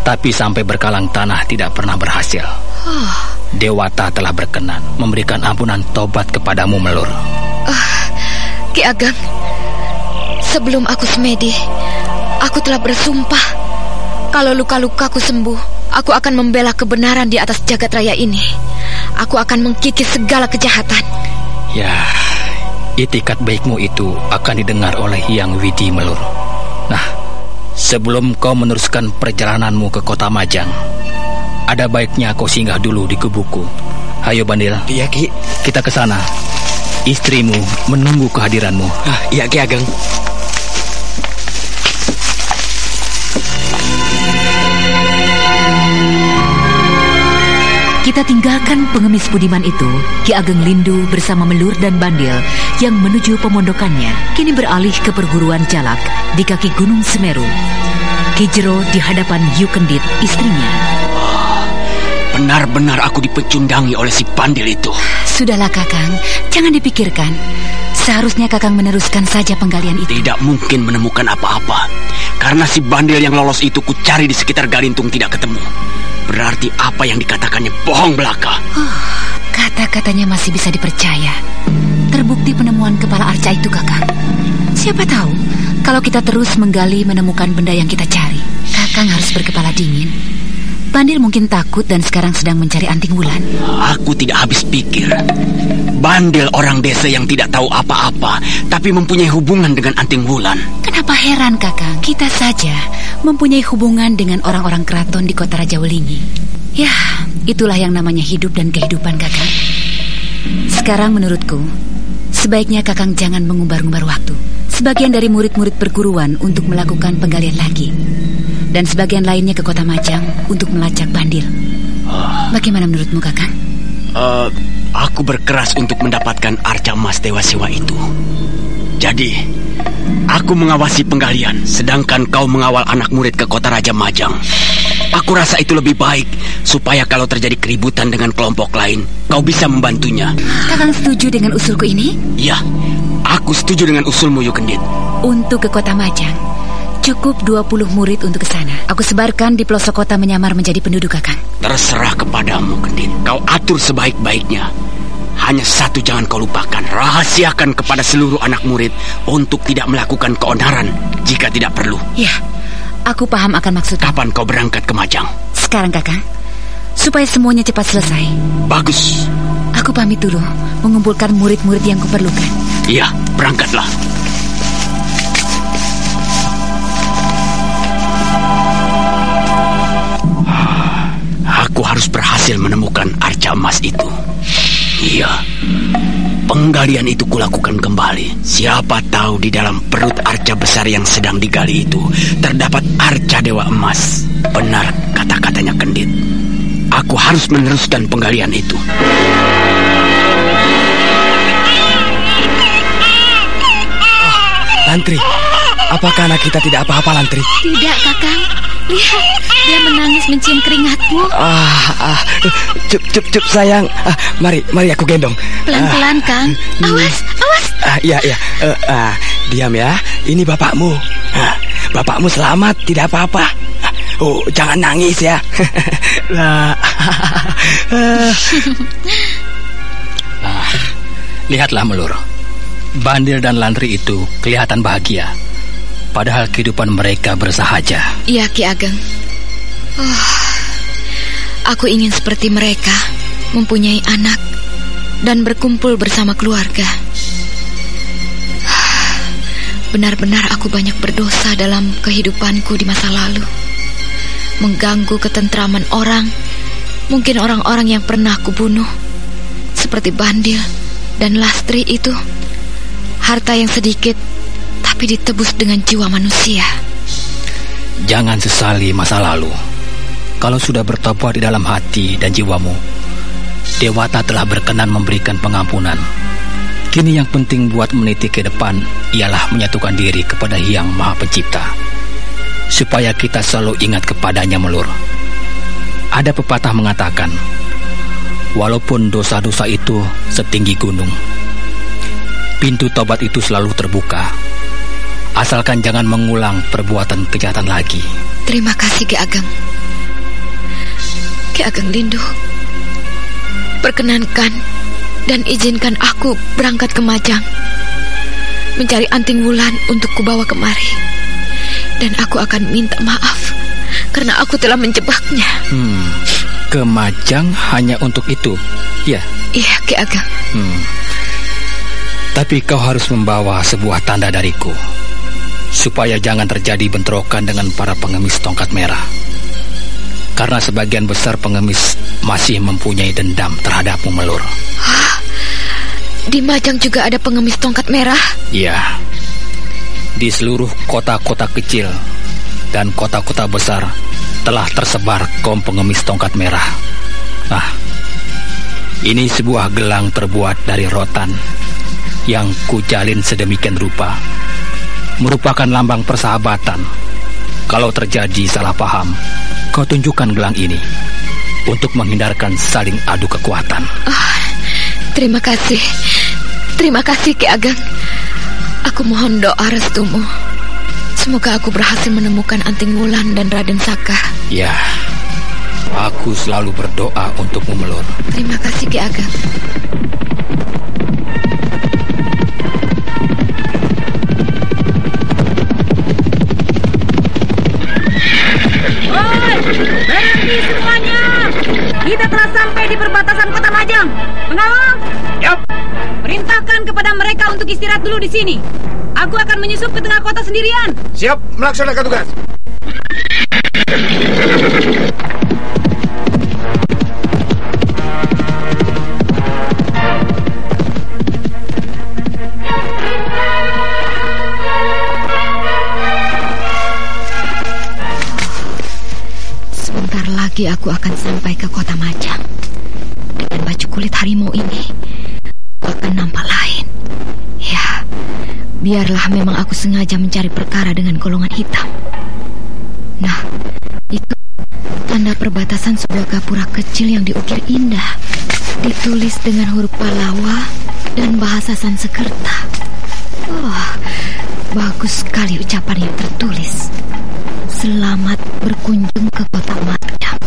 Speaker 5: tapi sampai berkalang tanah tidak pernah berhasil. Dewata telah berkenan memberikan ampunan tobat kepadamu, Melur.
Speaker 6: Ki Ageng, sebelum aku semedi, aku telah bersumpah kalau luka-lukaku sembuh, aku akan membela kebenaran di atas jagat raya ini. Aku akan mengkikis segala kejahatan.
Speaker 5: Ya, itikat baikmu itu akan didengar oleh Hyang Widi, Melur. Nah, sebelum kau meneruskan perjalananmu ke Kota Majang, ada baiknya kau singgah dulu di kubuku. Hayo, Bandil.
Speaker 2: Iya, Ki.
Speaker 5: Kita ke sana. Istrimu menunggu kehadiranmu.
Speaker 2: Iya, Ki Ageng.
Speaker 1: Kita tinggalkan pengemis budiman itu, Ki Ageng Lindu bersama Melur dan Bandil yang menuju pemondokannya kini beralih ke perguruan Jalak di kaki Gunung Semeru. Ki Jero di hadapan Yu Kendit, istrinya.
Speaker 2: Benar-benar aku dipecundangi oleh si bandil itu.
Speaker 1: Sudahlah, Kakang, jangan dipikirkan. Seharusnya Kakang meneruskan saja penggalian itu.
Speaker 2: Tidak mungkin menemukan apa-apa, karena si bandil yang lolos itu kucari di sekitar Galintung tidak ketemu. Berarti apa yang dikatakannya bohong belaka.
Speaker 1: Kata-katanya masih bisa dipercaya. Terbukti penemuan kepala arca itu, Kakang. Siapa tahu kalau kita terus menggali menemukan benda yang kita cari. Kakang harus berkepala dingin. Bandil mungkin takut dan sekarang sedang mencari Anting Wulan.
Speaker 2: Aku tidak habis pikir. Bandil orang desa yang tidak tahu apa-apa, tapi mempunyai hubungan dengan Anting Wulan.
Speaker 1: Kenapa heran, Kakang? Kita saja mempunyai hubungan dengan orang-orang keraton di kota Raja Welingi. Ya, itulah yang namanya hidup dan kehidupan, Kakang. Sekarang menurutku, sebaiknya Kakang jangan mengumbar-ngumbar waktu. Sebagian dari murid-murid perguruan untuk melakukan penggalian lagi, dan sebagian lainnya ke Kota Majang untuk melacak bandil. Bagaimana menurutmu, Kakang?
Speaker 2: Aku berkeras untuk mendapatkan arca emas Dewa Siwa itu. Jadi, aku mengawasi penggalian, sedangkan kau mengawal anak murid ke Kota Raja Majang. Aku rasa itu lebih baik, supaya kalau terjadi keributan dengan kelompok lain, kau bisa membantunya.
Speaker 1: Kakang setuju dengan usulku ini?
Speaker 2: Ya, aku setuju dengan usulmu, Yu Kendit.
Speaker 1: Untuk ke Kota Majang, cukup 20 murid untuk ke sana. Aku sebarkan di pelosok kota menyamar menjadi penduduk, Kakang.
Speaker 2: Terserah kepadamu, Kendit. Kau atur sebaik-baiknya. Hanya satu jangan kau lupakan. Rahasiakan kepada seluruh anak murid untuk tidak melakukan keonaran jika tidak perlu.
Speaker 1: Ya, aku paham akan maksudmu.
Speaker 2: Kapan kau berangkat ke Majang?
Speaker 1: Sekarang, Kakang. Supaya semuanya cepat selesai.
Speaker 2: Bagus.
Speaker 1: Aku pamit dulu mengumpulkan murid-murid yang kuperlukan.
Speaker 2: Iya, berangkatlah. Aku harus berhasil menemukan arca emas itu. Iya, penggalian itu kulakukan kembali. Siapa tahu di dalam perut arca besar yang sedang digali itu terdapat arca dewa emas. Benar kata-katanya Kendit. Aku harus meneruskan penggalian itu.
Speaker 3: Lantri, apakah anak kita tidak apa-apa, Lantri?
Speaker 6: Tidak, Kakang. Lihat, dia menangis mencium keringatmu.
Speaker 3: Cup sayang. Mari aku gendong.
Speaker 6: Pelan-pelan, Kang. Awas.
Speaker 3: Iya. Diam ya. Ini bapakmu. Bapakmu selamat, tidak apa-apa. Oh, jangan nangis ya.
Speaker 5: Lihatlah, Melur. Bandil dan Lantri itu kelihatan bahagia. Padahal kehidupan mereka bersahaja.
Speaker 6: Iya, Ki Ageng. Aku ingin seperti mereka, mempunyai anak dan berkumpul bersama keluarga. Benar-benar aku banyak berdosa dalam kehidupanku di masa lalu. Mengganggu ketentraman orang, mungkin orang-orang yang pernah kubunuh, seperti Bandil dan Lastri itu. Harta yang sedikit, tapi ditebus dengan jiwa manusia.
Speaker 5: Jangan sesali masa lalu. Kalau sudah bertobat di dalam hati dan jiwamu, Dewata telah berkenan memberikan pengampunan. Kini yang penting buat meniti ke depan ialah menyatukan diri kepada Hyang Maha Pencipta, supaya kita selalu ingat kepadanya, Melur. Ada pepatah mengatakan, walaupun dosa-dosa itu setinggi gunung, pintu tobat itu selalu terbuka, asalkan jangan mengulang perbuatan kejahatan lagi.
Speaker 6: Terima kasih, Ki Ageng. Ki Ageng Lindu, perkenankan dan izinkan aku berangkat ke Majang, mencari anting wulan untuk kubawa kemari. Dan aku akan minta maaf karena aku telah menjebaknya.
Speaker 5: Ke Majang hanya untuk itu? Ya.
Speaker 6: Iya, Ki Ageng.
Speaker 5: Tapi kau harus membawa sebuah tanda dariku, supaya jangan terjadi bentrokan dengan para pengemis tongkat merah. Karena sebagian besar pengemis masih mempunyai dendam terhadapmu, Melur.
Speaker 6: Di Majang juga ada pengemis tongkat merah?
Speaker 5: Iya. Di seluruh kota-kota kecil dan kota-kota besar telah tersebar kaum pengemis tongkat merah. Nah, ini sebuah gelang terbuat dari rotan yang kujalin sedemikian rupa, merupakan lambang persahabatan. Kalau terjadi salah paham, kau tunjukkan gelang ini untuk menghindarkan saling adu kekuatan.
Speaker 6: Terima kasih. Terima kasih, Ki Ageng. Aku mohon doa restumu. Semoga aku berhasil menemukan anting wulan dan Raden Saka.
Speaker 5: Ya, aku selalu berdoa untukmu, Melur.
Speaker 6: Terima kasih, Ki Ageng.
Speaker 7: Berhenti semuanya. Kita telah sampai di perbatasan kota Majang. Pengawal,
Speaker 4: Yap.
Speaker 7: perintahkan kepada mereka untuk istirahat dulu di sini. Aku akan menyusup ke tengah kota sendirian.
Speaker 4: Siap melaksanakan tugas.
Speaker 6: Sebentar lagi aku akan sampai ke kota Majang. Dengan baju kulit harimau ini, aku akan nampak lain. Ya, biarlah memang aku sengaja mencari perkara dengan golongan hitam. Nah, itu tanda perbatasan sebuah gapura kecil yang diukir indah, ditulis dengan huruf Palawa dan bahasa Sanskerta. Bagus sekali ucapan yang tertulis. Selamat berkunjung ke kota Majang.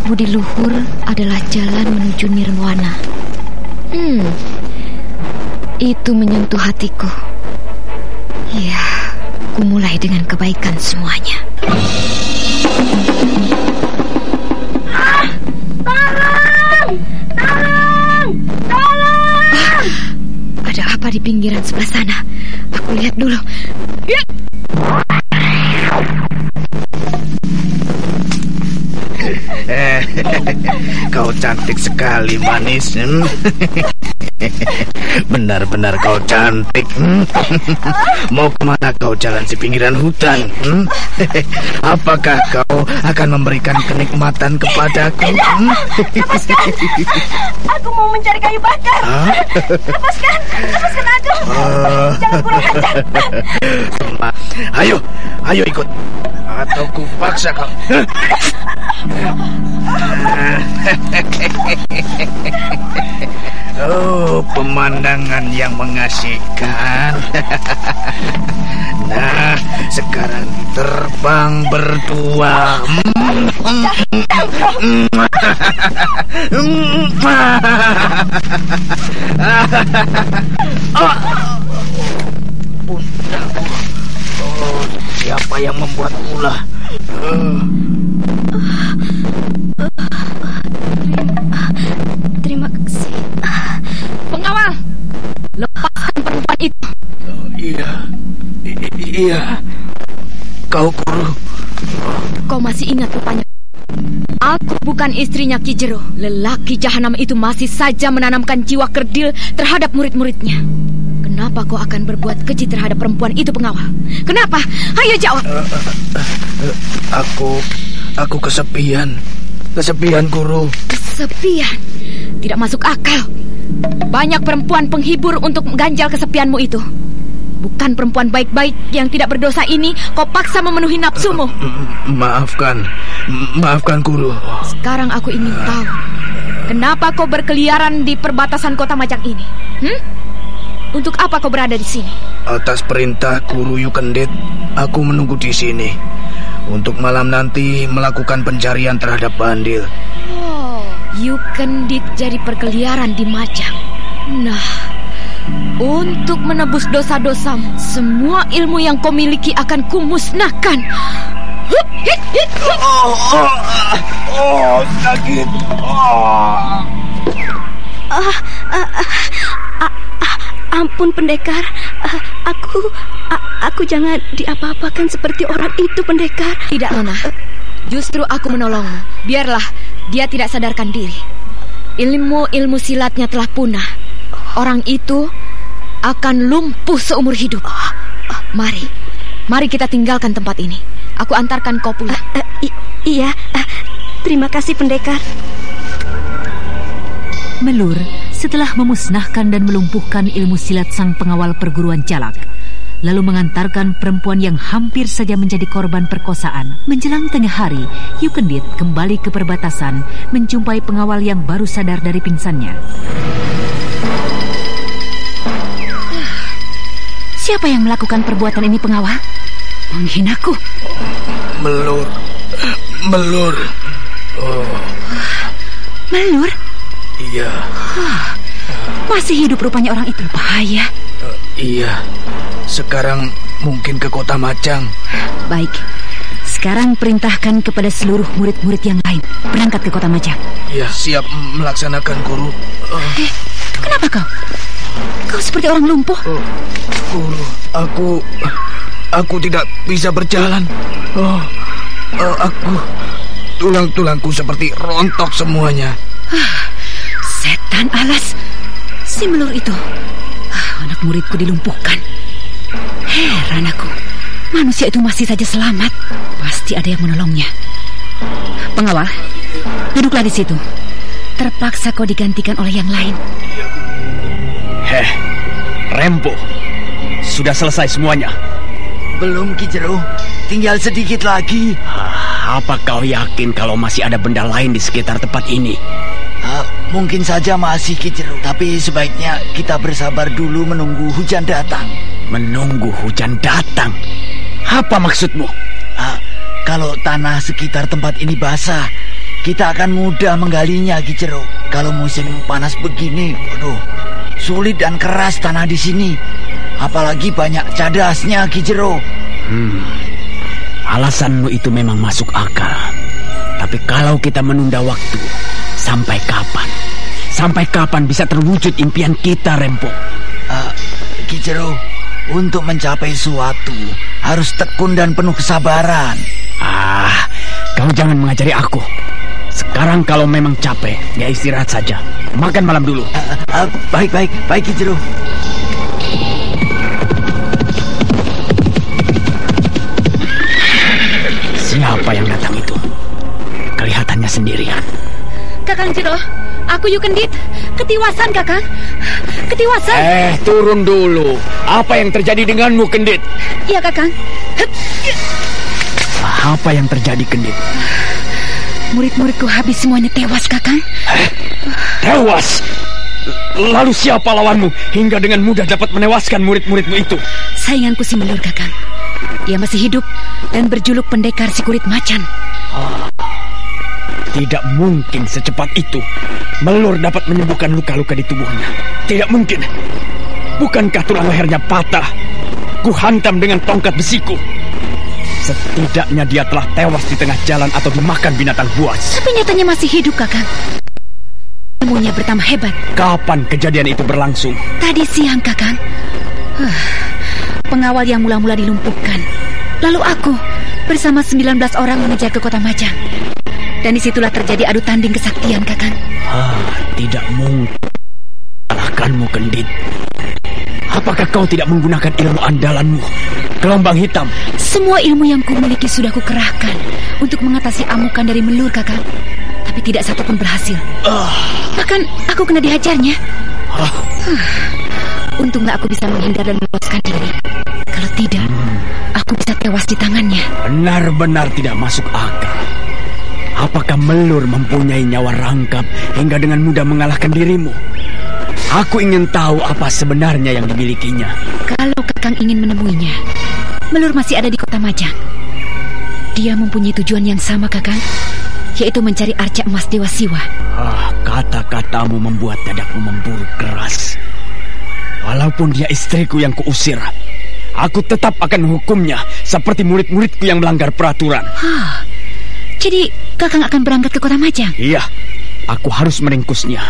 Speaker 6: Budi luhur adalah jalan menuju nirwana. Itu menyentuh hatiku. Ya, ku mulai dengan kebaikan semuanya. Tolong! Ada apa di pinggiran sebelah sana? Aku lihat dulu.
Speaker 4: Kau cantik sekali, manis. Benar-benar kau cantik. Mau kemana kau jalan di pinggiran hutan? Apakah kau akan memberikan kenikmatan kepadaku?
Speaker 7: Lepaskan. Aku mau mencari kayu bakar. Lepaskan aku. Jangan kurang ajar.
Speaker 4: Ayo ikut. atau kupaksa kau. Oh, pemandangan yang mengasihkan. Nah, sekarang terbang berdua. Pundaku. Oh, siapa yang membuat ulah?
Speaker 6: Terima kasih. Pengawal, lepaskan perempuan itu.
Speaker 4: Oh, iya. Kau guru.
Speaker 6: Kau masih ingat rupanya? Aku bukan istrinya Ki Jero. Lelaki jahanam itu masih saja menanamkan jiwa kerdil terhadap murid-muridnya. Kenapa kau akan berbuat keji terhadap perempuan itu, pengawal? Kenapa? Ayo jawab.
Speaker 4: Aku kesepian. Kesepian, guru.
Speaker 6: Kesepian? Tidak masuk akal. Banyak perempuan penghibur untuk mengganjal kesepianmu itu. Bukan perempuan baik-baik yang tidak berdosa ini kau paksa memenuhi nafsumu.
Speaker 4: Maafkan guru.
Speaker 6: Sekarang aku ingin tahu, kenapa kau berkeliaran di perbatasan kota Majang ini? Untuk apa kau berada di sini?
Speaker 4: Atas perintah Guru Yukendit, aku menunggu di sini untuk malam nanti melakukan pencarian terhadap Bandil.
Speaker 6: Oh, Yukendit jadi perkeliaran di Majang. Nah, untuk menebus dosa-dosamu, semua ilmu yang kau miliki akan kumusnahkan.
Speaker 4: Sakit.
Speaker 8: Ampun, pendekar. Aku jangan diapa-apakan seperti orang itu, pendekar.
Speaker 6: Tidak, Nona. Justru aku menolongmu. Biarlah dia tidak sadarkan diri. Ilmu silatnya telah punah. Orang itu akan lumpuh seumur hidup. Mari kita tinggalkan tempat ini. Aku antarkan kau pulang.
Speaker 8: Iya. Terima kasih, pendekar.
Speaker 1: Melur setelah memusnahkan dan melumpuhkan ilmu silat sang pengawal perguruan Jalak, lalu mengantarkan perempuan yang hampir saja menjadi korban perkosaan. Menjelang tengah hari, Yukendit kembali ke perbatasan menjumpai pengawal yang baru sadar dari pingsannya. Siapa yang melakukan perbuatan ini, pengawal? Menghinaku.
Speaker 4: Melur. Oh.
Speaker 1: Melur?
Speaker 4: Iya.
Speaker 1: Masih hidup rupanya orang itu. Bahaya.
Speaker 4: Iya. Sekarang mungkin ke kota Majang.
Speaker 1: Baik. Sekarang perintahkan kepada seluruh murid-murid yang lain berangkat ke kota Majang.
Speaker 4: Iya, siap melaksanakan, Guru.
Speaker 1: Kenapa kau? Kau seperti orang lumpuh.
Speaker 4: Guru, aku tidak bisa berjalan. Aku tulang-tulangku seperti rontok semuanya.
Speaker 1: Setan alas. Si Melur itu. Anak muridku dilumpuhkan. Heran aku. Manusia itu masih saja selamat. Pasti ada yang menolongnya. Pengawal, duduklah di situ. Terpaksa kau digantikan oleh yang lain.
Speaker 2: Rempo. Sudah selesai semuanya?
Speaker 9: Belum, Ki Jero. Tinggal sedikit lagi.
Speaker 2: Apa kau yakin kalau masih ada benda lain di sekitar tempat ini?
Speaker 9: Mungkin saja masih, Ki Jero. Tapi sebaiknya kita bersabar dulu menunggu hujan datang.
Speaker 2: Menunggu hujan datang? Apa maksudmu?
Speaker 9: Kalau tanah sekitar tempat ini basah, kita akan mudah menggalinya, Ki Jero. Kalau musim panas begini, sulit dan keras tanah di sini. Apalagi banyak cadasnya, Ki Jero.
Speaker 2: Alasanmu itu memang masuk akal. Tapi kalau kita menunda waktu, sampai kapan? Sampai kapan bisa terwujud impian kita, Rempo?
Speaker 9: Ki Jero, untuk mencapai suatu harus tekun dan penuh kesabaran.
Speaker 2: Kau jangan mengajari aku. Sekarang kalau memang capek, ya istirahat saja. Makan malam dulu.
Speaker 9: Baik, Ki Jero.
Speaker 2: Siapa yang datang itu? Kelihatannya sendirian.
Speaker 6: Kakang Jero, aku Yukendit. Ketiwasan, Kakang. Ketiwasan.
Speaker 2: Turun dulu. Apa yang terjadi denganmu, Kendit?
Speaker 6: Iya, Kakang.
Speaker 3: Apa yang terjadi, Kendit?
Speaker 1: Murid-muridku habis semuanya tewas, Kakang.
Speaker 3: Tewas? Lalu siapa lawanmu hingga dengan mudah dapat menewaskan murid-muridmu itu?
Speaker 1: Sainganku si Melur, Kakang. Dia masih hidup dan berjuluk pendekar si kulit macan.
Speaker 3: Tidak mungkin secepat itu Melur dapat menyembuhkan luka-luka di tubuhnya. Tidak mungkin. Bukankah tulang lehernya patah? Kuhantam dengan tongkat besiku. Setidaknya dia telah tewas di tengah jalan atau dimakan binatang buas.
Speaker 1: Tapi nyatanya masih hidup, Kakang. Ilmunya bertambah hebat.
Speaker 3: Kapan kejadian itu berlangsung?
Speaker 1: Tadi siang, Kakang. Pengawal yang mula-mula dilumpuhkan. Lalu aku bersama 19 orang mengejar ke kota Majang. Dan disitulah terjadi adu tanding kesaktian, Kakang.
Speaker 3: Tidak mungkin kalahkanmu, Kendit. Apakah kau tidak menggunakan ilmu andalanmu, gelombang hitam?
Speaker 1: Semua ilmu yang kumiliki sudah kukerahkan untuk mengatasi amukan dari Melur, Kakang. Tapi tidak satu pun berhasil. Bahkan aku kena dihajarnya. Untunglah aku bisa menghindar dan meloloskan diri. Kalau tidak, aku bisa tewas di tangannya.
Speaker 3: Benar-benar tidak masuk akal. Apakah Melur mempunyai nyawa rangkap hingga dengan mudah mengalahkan dirimu? Aku ingin tahu apa sebenarnya yang dimilikinya.
Speaker 1: Kalau Kakang ingin menemuinya, Melur masih ada di kota Majang. Dia mempunyai tujuan yang sama, Kakang, yaitu mencari arca emas Dewa Siwa.
Speaker 3: Kata-katamu membuat dadaku memburu keras. Walaupun dia istriku yang kuusir, aku tetap akan menghukumnya seperti murid-muridku yang melanggar peraturan.
Speaker 1: Jadi Kakang akan berangkat ke kota Majang?
Speaker 3: Iya, aku harus meringkusnya.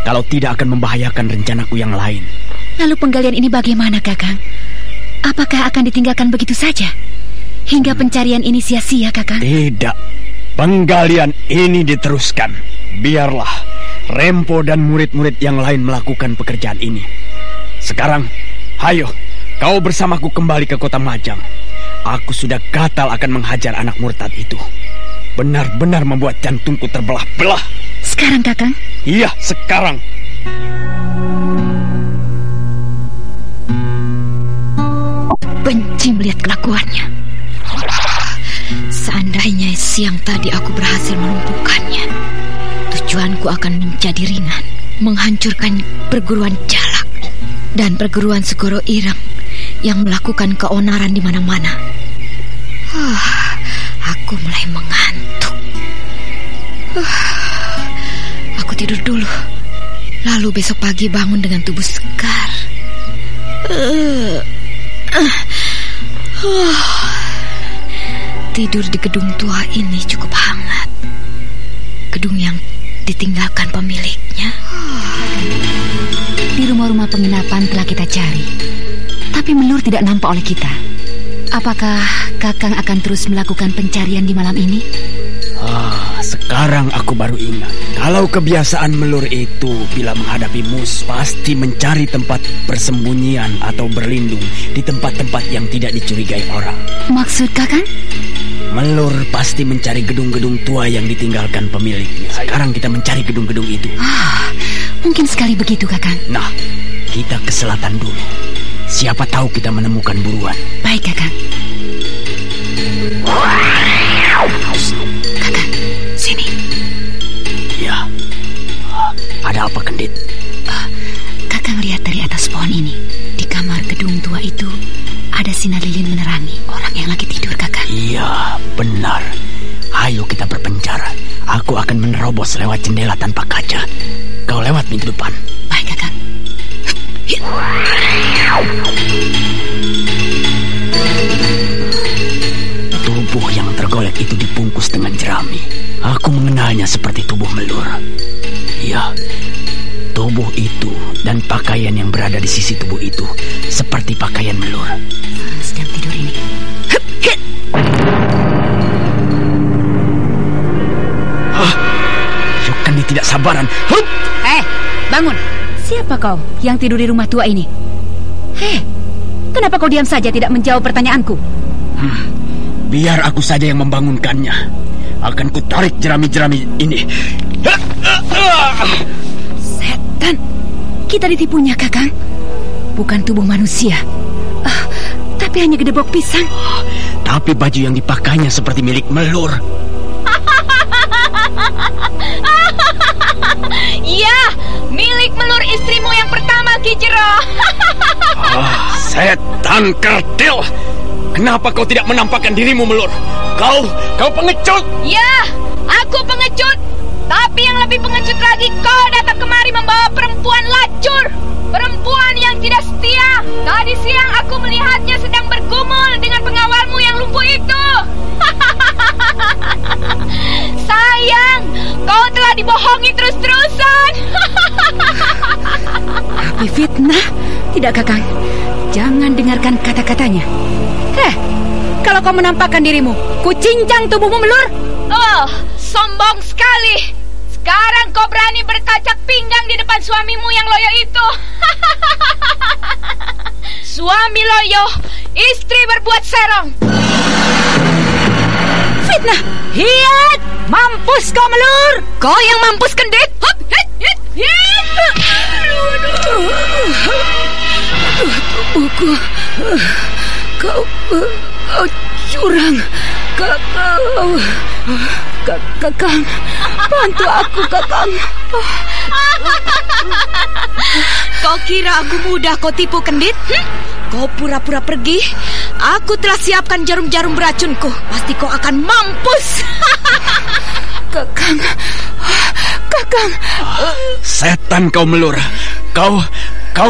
Speaker 3: Kalau tidak akan membahayakan rencanaku yang lain.
Speaker 1: Lalu penggalian ini bagaimana, Kakang? Apakah akan ditinggalkan begitu saja hingga pencarian ini sia-sia, Kakang?
Speaker 3: Tidak. Penggalian ini diteruskan. Biarlah Rempo dan murid-murid yang lain melakukan pekerjaan ini. Sekarang, hayo, kau bersamaku kembali ke kota Majang. Aku sudah gatal akan menghajar anak murtad itu. Benar-benar membuat jantungku terbelah-belah.
Speaker 1: Sekarang, Kakang?
Speaker 3: Iya, sekarang.
Speaker 6: Benci melihat kelakuannya. Seandainya siang tadi aku berhasil melumpuhkannya, tujuanku akan menjadi ringan, menghancurkan perguruan Jalak dan perguruan Segoro Ireng yang melakukan keonaran di mana-mana. Aku mulai mengantuk. Aku tidur dulu, lalu besok pagi bangun dengan tubuh segar. Tidur di gedung tua ini cukup hangat. Gedung yang ditinggalkan pemiliknya.
Speaker 1: Di rumah-rumah penginapan telah kita cari, tapi Melur tidak nampak oleh kita. Apakah Kakang akan terus melakukan pencarian di malam ini?
Speaker 3: Sekarang aku baru ingat. Kalau kebiasaan Melur itu bila menghadapi musuh pasti mencari tempat persembunyian atau berlindung di tempat-tempat yang tidak dicurigai orang.
Speaker 1: Maksud Kakang?
Speaker 3: Melur pasti mencari gedung-gedung tua yang ditinggalkan pemiliknya. Sekarang kita mencari gedung-gedung itu.
Speaker 1: Mungkin sekali begitu, Kakang.
Speaker 3: Nah, kita ke selatan dulu. Siapa tahu kita menemukan buruan.
Speaker 1: Baik, Kakang. Kakang, sini.
Speaker 3: Ya. Ada apa, Kendit?
Speaker 1: Kakang lihat dari atas pohon ini. Di kamar gedung tua itu ada sinar lilin menerangi orang yang lagi tidur, Kakang.
Speaker 3: Iya, benar. Ayo kita berpencar. Aku akan menerobos lewat jendela tanpa kaca. Kau lewat pintu depan.
Speaker 1: Baik, Kakang.
Speaker 3: Tubuh yang tergolek itu dibungkus dengan jerami. Aku mengenalnya seperti tubuh Melur. Iya, tubuh itu dan pakaian yang berada di sisi tubuh itu seperti pakaian Melur.
Speaker 1: Sedang tidur ini.
Speaker 3: Yukandi tidak sabaran.
Speaker 1: Bangun. Siapa kau yang tidur di rumah tua ini? Kenapa kau diam saja tidak menjawab pertanyaanku?
Speaker 3: Biar aku saja yang membangunkannya. Akan kutarik jerami-jerami ini.
Speaker 1: Setan. Kita ditipunya, Kakang. Bukan tubuh manusia, tapi hanya gedebok pisang.
Speaker 2: Tapi baju yang dipakainya seperti milik Melur.
Speaker 6: Iya, milik Melur istrimu yang pertama, Ki Jero.
Speaker 2: Setan kerdil. Kenapa kau tidak menampakkan dirimu, Melur? Kau pengecut.
Speaker 6: Ya, aku pengecut. Tapi yang lebih pengecut lagi, kau datang kemari membawa perempuan lacur. Perempuan yang tidak setia. Tadi siang aku melihatnya sedang bergumul dengan pengawalmu yang lumpuh itu. Sayang, kau telah dibohongi terus-terusan.
Speaker 7: Tapi fitnah. Tidak, Kakang. Jangan dengarkan kata-katanya. Kalau kau menampakkan dirimu, ku cincang tubuhmu, Melur.
Speaker 6: Oh, sombong sekali. Sekarang kau berani berkacak pinggang di depan suamimu yang loyo itu. Suami loyo, istri berbuat serong.
Speaker 7: Fitnah! Hiat! Mampus kau, Melur!
Speaker 6: Kau yang mampus, Kendit. Hop, hit, hit, hit.
Speaker 7: Tubuhku. Kau curang. Kakang, bantu aku, Kakang.
Speaker 6: Kau kira aku mudah kau tipu, Kendit? Kau pura-pura pergi. Aku telah siapkan jarum-jarum beracunku. Pasti kau akan mampus.
Speaker 7: Kakang.
Speaker 2: Setan kau, Melur. Kau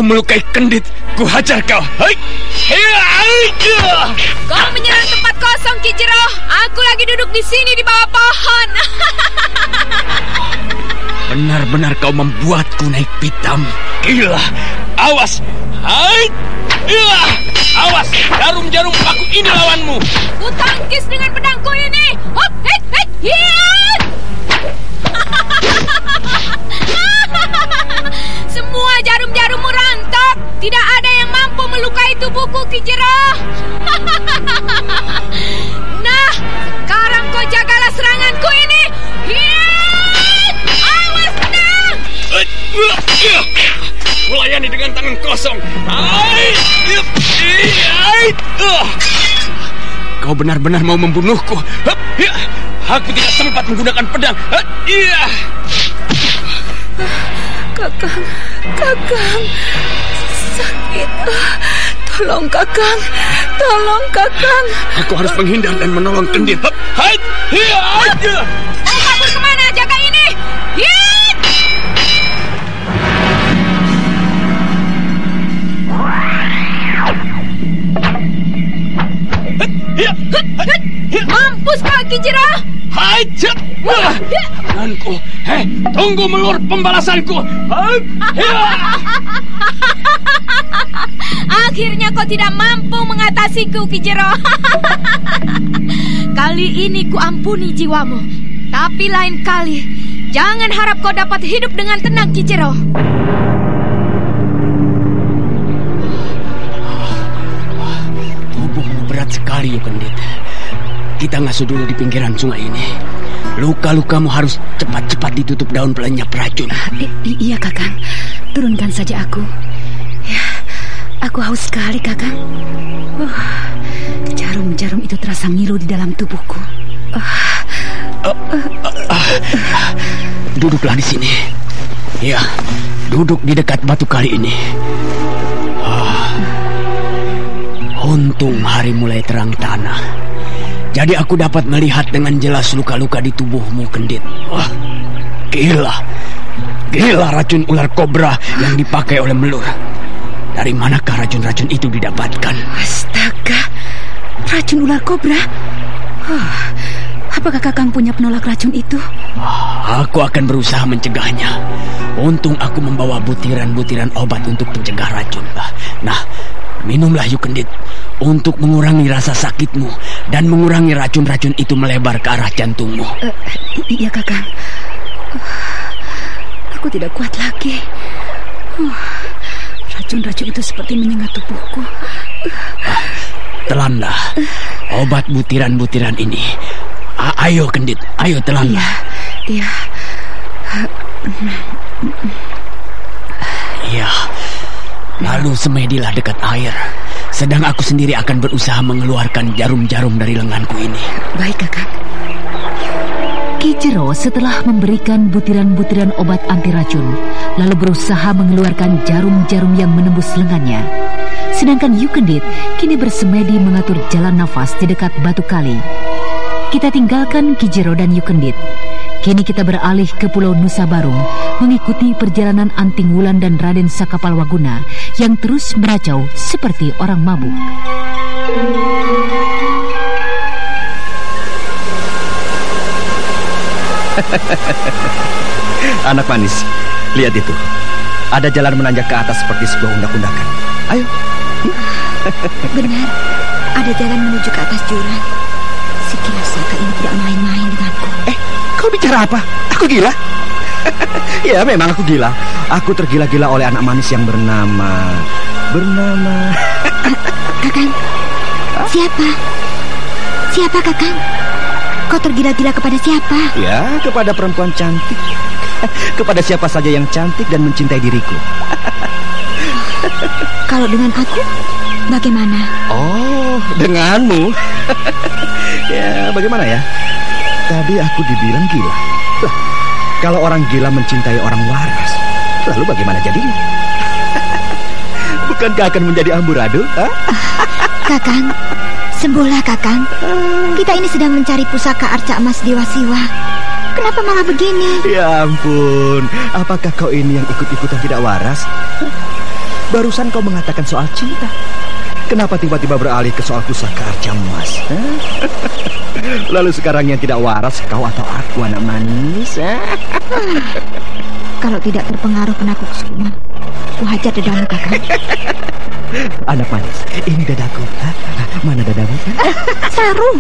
Speaker 2: melukai Kendit. Ku hajar kau. Hai.
Speaker 6: Kau menyerang tempat kosong, Ki Jero. Aku lagi duduk di sini di bawah pohon.
Speaker 2: Benar-benar kau membuatku naik pitam. Gila. Awas. Hai. Awas. Jarum-jarum aku ini lawanmu.
Speaker 6: Ku tangkis dengan pedangku ini. Hop, hit, hit, hit. Semua jarum-jarummu rantak. Tidak ada yang mampu melukai tubuhku, Ki Jero. Nah, sekarang kau jagalah seranganku ini. Hit! Awas, tenang!
Speaker 2: Melayani dengan tangan kosong. Kau benar-benar mau membunuhku. Aku tidak sempat menggunakan pedang.
Speaker 7: Kakang, sakit. Tolong, Kakang.
Speaker 2: Aku harus menghindar dan menolong Kendit. Hai!
Speaker 6: Mau kabur kemana? Jaga ini. Hit! Mampus kau, Ki Jero.
Speaker 2: Hai! Tanganku. Tunggu, Melur, pembalasanku.
Speaker 6: Akhirnya kau tidak mampu mengatasiku, Ki Jero. Kali ini ku ampuni jiwamu. Tapi lain kali, jangan harap kau dapat hidup dengan tenang, Ki Jero.
Speaker 2: Tubuhmu berat sekali, Kendit. Kita ngasuh dulu di pinggiran sungai ini. Luka-lukamu harus cepat-cepat ditutup daun pelenyap racun.
Speaker 7: Iya, Kakang. Turunkan saja aku. Ya, aku haus sekali, Kakang. Jarum-jarum itu terasa ngilu di dalam tubuhku.
Speaker 2: Duduklah di sini. Ya, duduk di dekat batu kali ini. Untung hari mulai terang tanah. Jadi aku dapat melihat dengan jelas luka-luka di tubuhmu, Kendit. Wah, gila racun ular kobra yang dipakai oleh Melur. Dari manakah racun-racun itu didapatkan?
Speaker 7: Astaga, racun ular kobra. Apakah Kakang punya penolak racun itu?
Speaker 2: Aku akan berusaha mencegahnya. Untung aku membawa butiran-butiran obat untuk pencegah racun. Nah, minumlah yuk, Kendit, untuk mengurangi rasa sakitmu dan mengurangi racun-racun itu melebar ke arah jantungmu.
Speaker 7: Iya, Kakang. Aku tidak kuat lagi. Racun-racun itu seperti menyengat tubuhku.
Speaker 2: Telanlah obat butiran-butiran ini. Ayo, Kendit, ayo telanlah.
Speaker 7: Iya.
Speaker 2: Iya. Lalu semedilah dekat air Sedang aku sendiri akan berusaha mengeluarkan jarum-jarum dari lenganku ini.
Speaker 7: Baik, Kakang.
Speaker 1: Ki Jero setelah memberikan butiran-butiran obat anti racun, lalu berusaha mengeluarkan jarum-jarum yang menembus lengannya. Sedangkan Yukendit kini bersemedi mengatur jalan nafas di dekat batu kali. Kita tinggalkan Ki Jero dan Yukendit. Kini kita beralih ke Pulau Nusa Barung, mengikuti perjalanan Anting Wulan dan Raden Sakapalwaguna yang terus meracau seperti orang mabuk.
Speaker 10: Anak manis, lihat itu. Ada jalan menanjak ke atas seperti sebuah undak-undakan. Ayo.
Speaker 6: Benar, ada jalan menuju ke atas jurang. Si Kilasaka ini tidak main-main denganku.
Speaker 10: Kau bicara apa? Aku gila? Ya, memang aku gila. Aku tergila-gila oleh anak manis yang bernama...
Speaker 6: Kakang, siapa? Siapa, Kakang? Kau tergila-gila kepada siapa?
Speaker 10: Ya, kepada perempuan cantik. Kepada siapa saja yang cantik dan mencintai diriku.
Speaker 6: Kalau dengan aku, bagaimana?
Speaker 10: Oh, denganmu. Ya, bagaimana ya? Tadi aku dibilang gila. Lah, kalau orang gila mencintai orang waras, lalu bagaimana jadinya? Bukankah akan menjadi amburadul?
Speaker 6: Kakang, sembuhlah, Kakang. Kita ini sedang mencari pusaka arca emas Dewa Siwa. Kenapa malah begini?
Speaker 10: Ya ampun, apakah kau ini yang ikut-ikutan tidak waras? Barusan kau mengatakan soal cinta. Kenapa tiba-tiba beralih ke soal pusaka arca emas? Lalu sekarang yang tidak waras kau atau aku, anak manis?
Speaker 6: Kalau tidak terpengaruh penakluk Sukma, ku hajar dadamu, Kakang.
Speaker 10: Anak manis, ini dadaku. Mana dadamu?
Speaker 6: Sarung.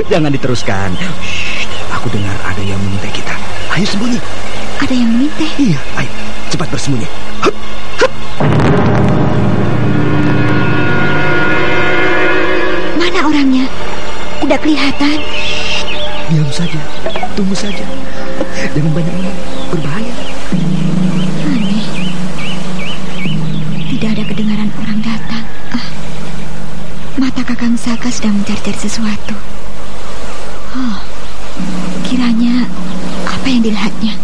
Speaker 10: Jangan diteruskan. Aku dengar ada yang mengintai kita. Ayo sembunyi.
Speaker 6: Ada yang mengintai?
Speaker 10: Iya, ayo cepat bersembunyi.
Speaker 6: Mana orangnya? Tidak kelihatan.
Speaker 10: Diam saja, tunggu saja. Jangan banyak ngomong, berbahaya.
Speaker 6: Aneh. Tidak ada kedengaran orang datang. Mata Kakang Saka sedang mencari-cari sesuatu. Kiranya apa yang dilihatnya?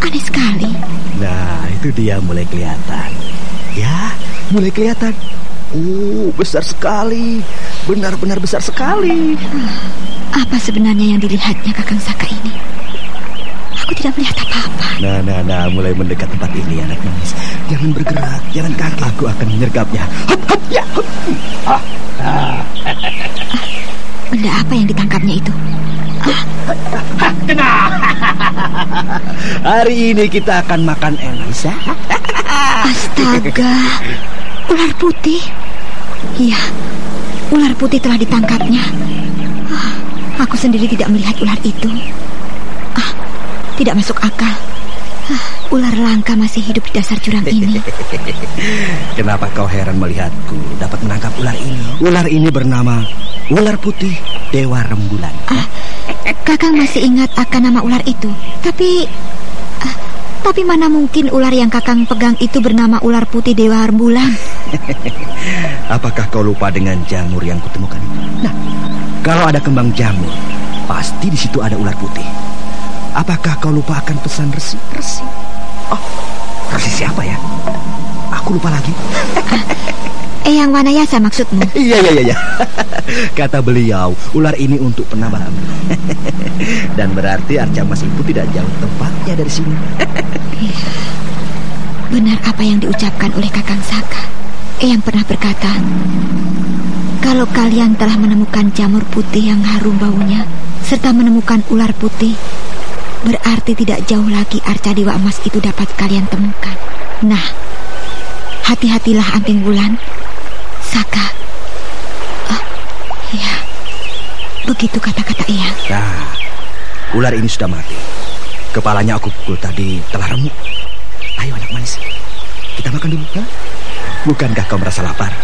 Speaker 6: Aneh sekali.
Speaker 10: Nah, itu dia mulai kelihatan. Ya, mulai kelihatan. Besar sekali. Benar-benar besar sekali.
Speaker 6: Apa sebenarnya yang dilihatnya Kakang Saka ini? Aku tidak melihat apa-apa.
Speaker 10: Nah, mulai mendekat tempat ini, anak manis. Jangan bergerak, jangan kaget. Aku akan menyergapnya.
Speaker 6: Benda apa yang ditangkapnya itu?
Speaker 10: Kena. Hari ini kita akan makan Elisa.
Speaker 6: Astaga, ular putih. Iya, ular putih telah ditangkapnya. Aku sendiri tidak melihat ular itu. Tidak masuk akal. Ular langka masih hidup di dasar jurang ini.
Speaker 10: Kenapa kau heran melihatku dapat menangkap ular ini? Ular ini bernama ular putih Dewa Rembulan.
Speaker 6: Kakang masih ingat akan nama ular itu. Tapi mana mungkin ular yang Kakang pegang itu bernama ular putih Dewa Rembulan?
Speaker 10: Apakah kau lupa dengan jamur yang kutemukan itu? Nah, kalau ada kembang jamur, pasti di situ ada ular putih. Apakah kau lupa akan pesan resi? Oh, resi siapa ya? Aku lupa lagi.
Speaker 6: Yang Wanayasa maksudmu?
Speaker 10: Iya. Kata beliau, ular ini untuk penambang. Dan berarti arca emas itu tidak jauh tempatnya dari sini.
Speaker 6: Benar apa yang diucapkan oleh Kakang Saka. Yang pernah berkata, kalau kalian telah menemukan jamur putih yang harum baunya, serta menemukan ular putih, berarti tidak jauh lagi arca dewa emas itu dapat kalian temukan. Nah, hati-hatilah Anting Wulan, Saka. Ya, begitu kata-kata Eyang.
Speaker 10: Nah, ular ini sudah mati. Kepalanya aku pukul tadi telah remuk. Ayo anak manis, kita makan dulu. Bukankah kau merasa lapar?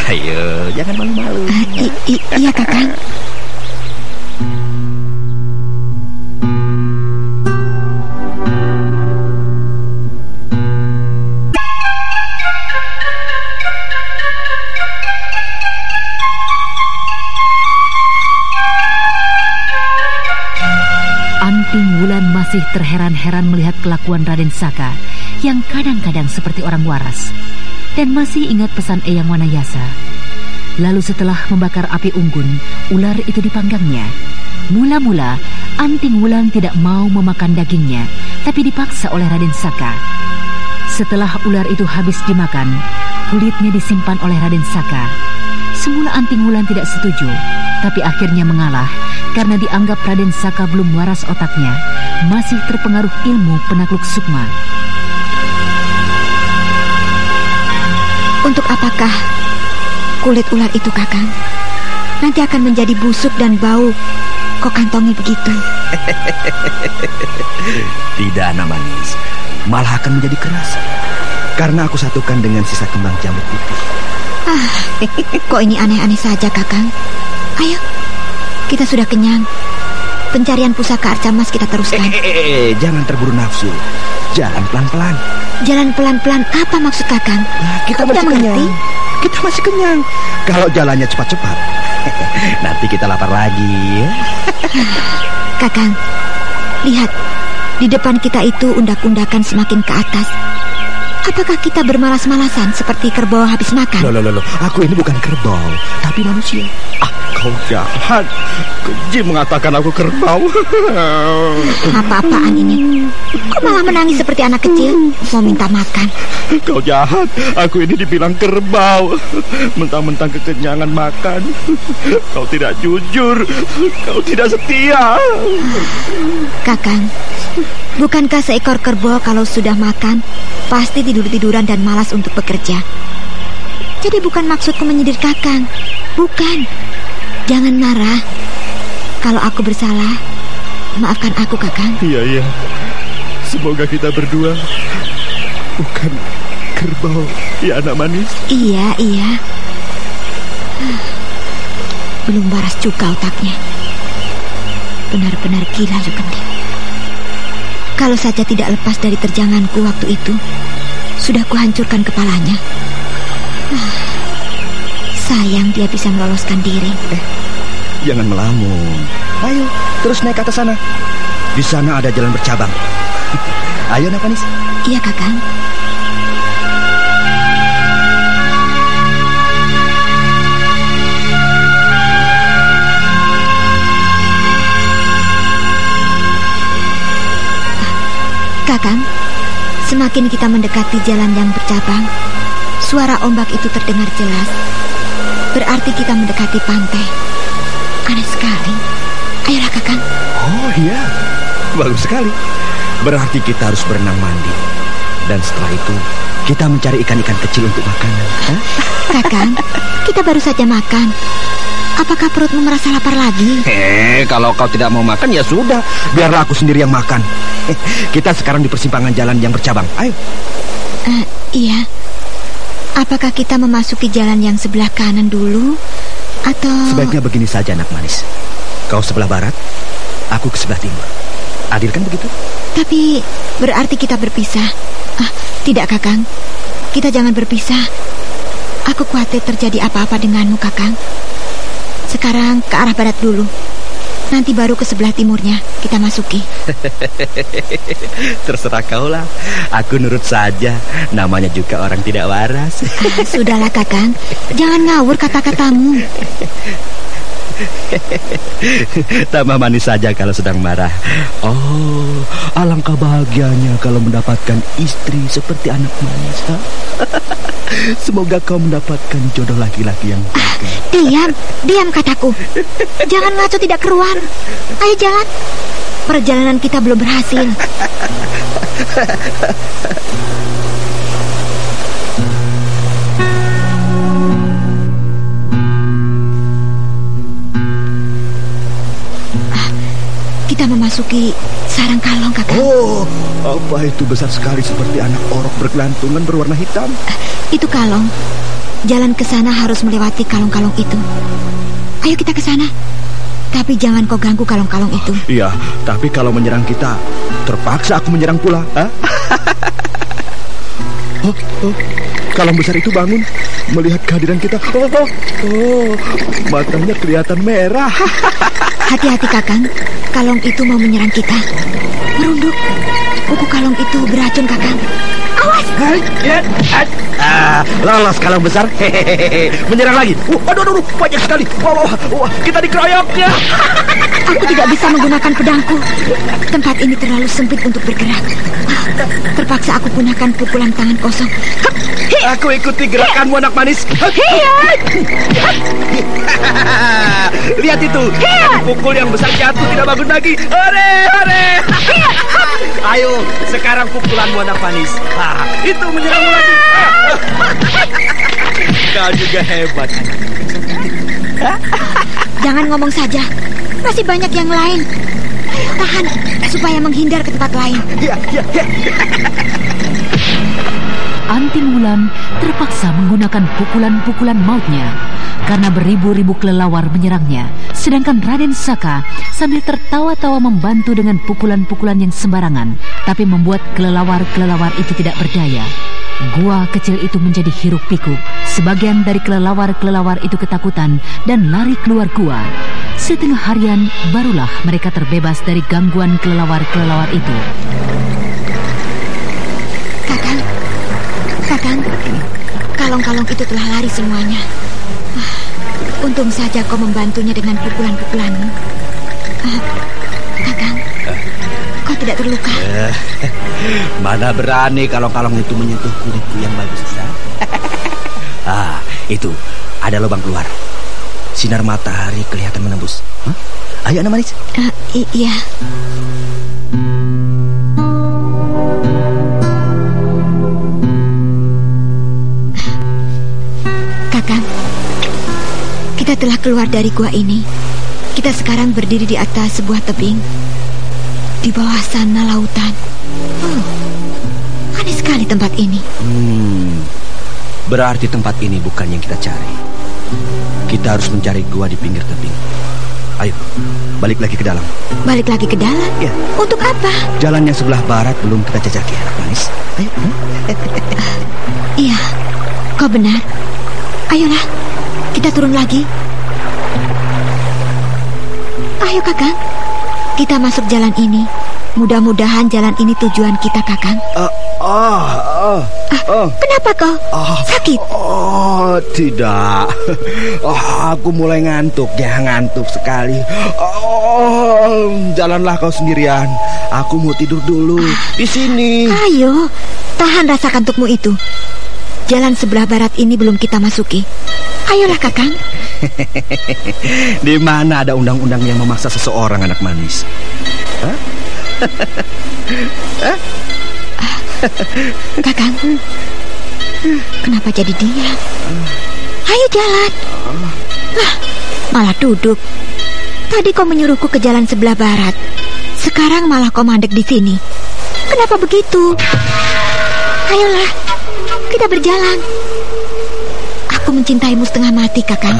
Speaker 10: Ayo, jangan malu-malu.
Speaker 6: Iya, Kakang.
Speaker 1: masih terheran-heran melihat kelakuan Raden Saka yang kadang-kadang seperti orang waras, dan masih ingat pesan Eyang Wanayasa. Lalu setelah membakar api unggun, ular itu dipanggangnya. Mula-mula, Anting Wulan tidak mau memakan dagingnya, tapi dipaksa oleh Raden Saka. Setelah ular itu habis dimakan, kulitnya disimpan oleh Raden Saka. Semula Anting Wulan tidak setuju, tapi akhirnya mengalah karena dianggap Raden Saka belum waras otaknya, masih terpengaruh ilmu penakluk sukma.
Speaker 6: Untuk apakah kulit ular itu, Kakang? Nanti akan menjadi busuk dan bau. Kok kantongi begitu?
Speaker 10: Tidak, anak manis. Malah akan menjadi keras. Karena aku satukan dengan sisa kembang jamur putih.
Speaker 6: Kok ini aneh-aneh saja, Kakang? Ayo, kita sudah kenyang. Pencarian pusaka Arca Mas kita teruskan.
Speaker 10: Jangan terburu nafsu. Jalan pelan-pelan.
Speaker 6: Jalan pelan-pelan apa maksud Kakang?
Speaker 10: Kita masih kenyang. Kita masih kenyang. Kalau jalannya cepat-cepat, nanti kita lapar lagi.
Speaker 6: Kakang, lihat. Di depan kita itu undak-undakan semakin ke atas. Apakah kita bermalas-malasan seperti kerbau habis makan?
Speaker 10: Loh, aku ini bukan kerbau, tapi manusia. Kau jahat. Keji mengatakan aku kerbau.
Speaker 6: Apa-apaan ini? Kok malah menangis seperti anak kecil? Mau minta makan.
Speaker 10: Kau jahat. Aku ini dibilang kerbau. Mentang-mentang kekenyangan makan. Kau tidak jujur. Kau tidak setia.
Speaker 6: Kakang, bukankah seekor kerbau kalau sudah makan pasti tidur-tiduran dan malas untuk bekerja? Jadi bukan maksudku menyindir Kakang. Bukan. Jangan marah. Kalau aku bersalah, maafkan aku, Kakang.
Speaker 10: Iya. Semoga kita berdua bukan kerbau, ya anak manis.
Speaker 6: Iya. Belum waras juga otaknya. Benar-benar gila Yukending. Kalau saja tidak lepas dari terjanganku waktu itu, sudah kuhancurkan kepalanya. Sayang dia bisa meloloskan diri.
Speaker 10: Jangan melamun. Ayo, terus naik ke atas sana. Di sana ada jalan bercabang. Ayo, Nak Manis.
Speaker 6: Iya, Kakang. Kakang, semakin kita mendekati jalan yang bercabang, suara ombak itu terdengar jelas. Berarti kita mendekati pantai. Aneh sekali. Ayolah, Kakang.
Speaker 10: Oh iya, bagus sekali. Berarti kita harus berenang mandi. Dan setelah itu kita mencari ikan-ikan kecil untuk makanan.
Speaker 6: Kakang, kita baru saja makan. Apakah perutmu merasa lapar lagi?
Speaker 10: Kalau kau tidak mau makan ya sudah, biarlah aku sendiri yang makan. Kita sekarang di persimpangan jalan yang bercabang. Ayo.
Speaker 6: Iya. Apakah kita memasuki jalan yang sebelah kanan dulu, atau...
Speaker 10: Sebaiknya begini saja, Anak Manis. Kau sebelah barat, aku ke sebelah timur. Adil kan begitu?
Speaker 6: Tapi berarti kita berpisah. Tidak, Kakang. Kita jangan berpisah. Aku khawatir terjadi apa-apa denganmu, Kakang. Sekarang ke arah barat dulu. Nanti baru ke sebelah timurnya kita masuki.
Speaker 10: Terserah kau lah. Aku nurut saja. Namanya juga orang tidak waras.
Speaker 6: Sudahlah, Kakang. Jangan ngawur kata-katamu.
Speaker 10: Tambah manis saja kalau sedang marah. Oh, alangkah bahagianya kalau mendapatkan istri seperti Anak Manis. Semoga kau mendapatkan jodoh laki-laki yang baik.
Speaker 6: Diam kataku. Jangan ngaco tidak keruan. Ayo jalan. Perjalanan kita belum berhasil. Kita memasuki sarang kalong, Kakak.
Speaker 10: Oh, apa itu besar sekali seperti anak orok bergelantungan berwarna hitam?
Speaker 6: Itu kalong. Jalan ke sana harus melewati kalong-kalong itu. Ayo kita ke sana. Tapi jangan kau ganggu kalong-kalong itu.
Speaker 10: Iya, tapi kalau menyerang kita, terpaksa aku menyerang pula. Kalong besar itu bangun melihat kehadiran kita. Matanya kelihatan merah.
Speaker 6: Hati-hati, Kakang. Kalong itu mau menyerang kita.
Speaker 8: merunduk. Buku kalung itu beracun, Kakang. Awas!
Speaker 10: Lolos kalung besar. Menyerang lagi. Aduh, banyak sekali. Wah, kita dikeroyok ya.
Speaker 8: Aku tidak bisa menggunakan pedangku. Tempat ini terlalu sempit untuk bergerak. Terpaksa aku gunakan pukulan tangan kosong.
Speaker 10: Aku ikuti gerakanmu, anak manis. Lihat itu. Pukul yang besar jatuh tidak bagus lagi. Hore! Ayo, sekarang pukulanmu, anak manis. Itu menyerangmu lagi. Kau juga hebat.
Speaker 8: Jangan ngomong saja. Masih banyak yang lain. Ayo tahan supaya menghindar ke tempat lain.
Speaker 1: Anting Wulan terpaksa menggunakan pukulan-pukulan mautnya karena beribu-ribu kelelawar menyerangnya. Sedangkan Raden Saka sambil tertawa-tawa membantu dengan pukulan-pukulan yang sembarangan, tapi membuat kelelawar-kelelawar itu tidak berdaya. Gua kecil itu menjadi hiruk-pikuk. Sebagian dari kelelawar-kelelawar itu ketakutan dan lari keluar gua. Setengah harian barulah mereka terbebas dari gangguan kelelawar-kelelawar itu.
Speaker 8: Kakang, kalung-kalung itu telah lari semuanya. Untung saja kau membantunya dengan pukulan-pukulanmu. Kakang, kau tidak terluka?
Speaker 10: Mana berani kalung-kalung itu menyentuh kulitku yang bagus. Itu ada lubang keluar. Sinar matahari kelihatan menembus. Ayo, anak manis.
Speaker 8: Iya. Kakang, kita telah keluar dari gua ini. Kita sekarang berdiri di atas sebuah tebing. Di bawah sana lautan. Aneh sekali tempat ini.
Speaker 10: Berarti tempat ini bukan yang kita cari. Kita harus mencari gua di pinggir tebing. Ayo, balik lagi ke dalam.
Speaker 8: Balik lagi ke dalam?
Speaker 10: Ya.
Speaker 8: Untuk apa?
Speaker 10: Jalan yang sebelah barat belum kita jajaki, anak manis. Ayo.
Speaker 8: Iya, kau benar. Ayolah, kita turun lagi. Ayo, Kakang. Kita masuk jalan ini. Mudah-mudahan jalan ini tujuan kita, Kakang. Kenapa kau? Sakit?
Speaker 10: Tidak. Aku mulai ngantuk. Ya, ngantuk sekali. Jalanlah kau sendirian. Aku mau tidur dulu di sini.
Speaker 8: Ayo, tahan rasa kantukmu itu. Jalan sebelah barat ini belum kita masuki. Ayolah, Kakang.
Speaker 10: Di mana ada undang-undang yang memaksa seseorang, anak manis?
Speaker 8: Kakang, kenapa jadi diam? Ayo jalan. Malah duduk. Tadi kau menyuruhku ke jalan sebelah barat. Sekarang malah kau mandek di sini. Kenapa begitu? Ayolah, kita berjalan. Aku mencintaimu setengah mati, Kakang.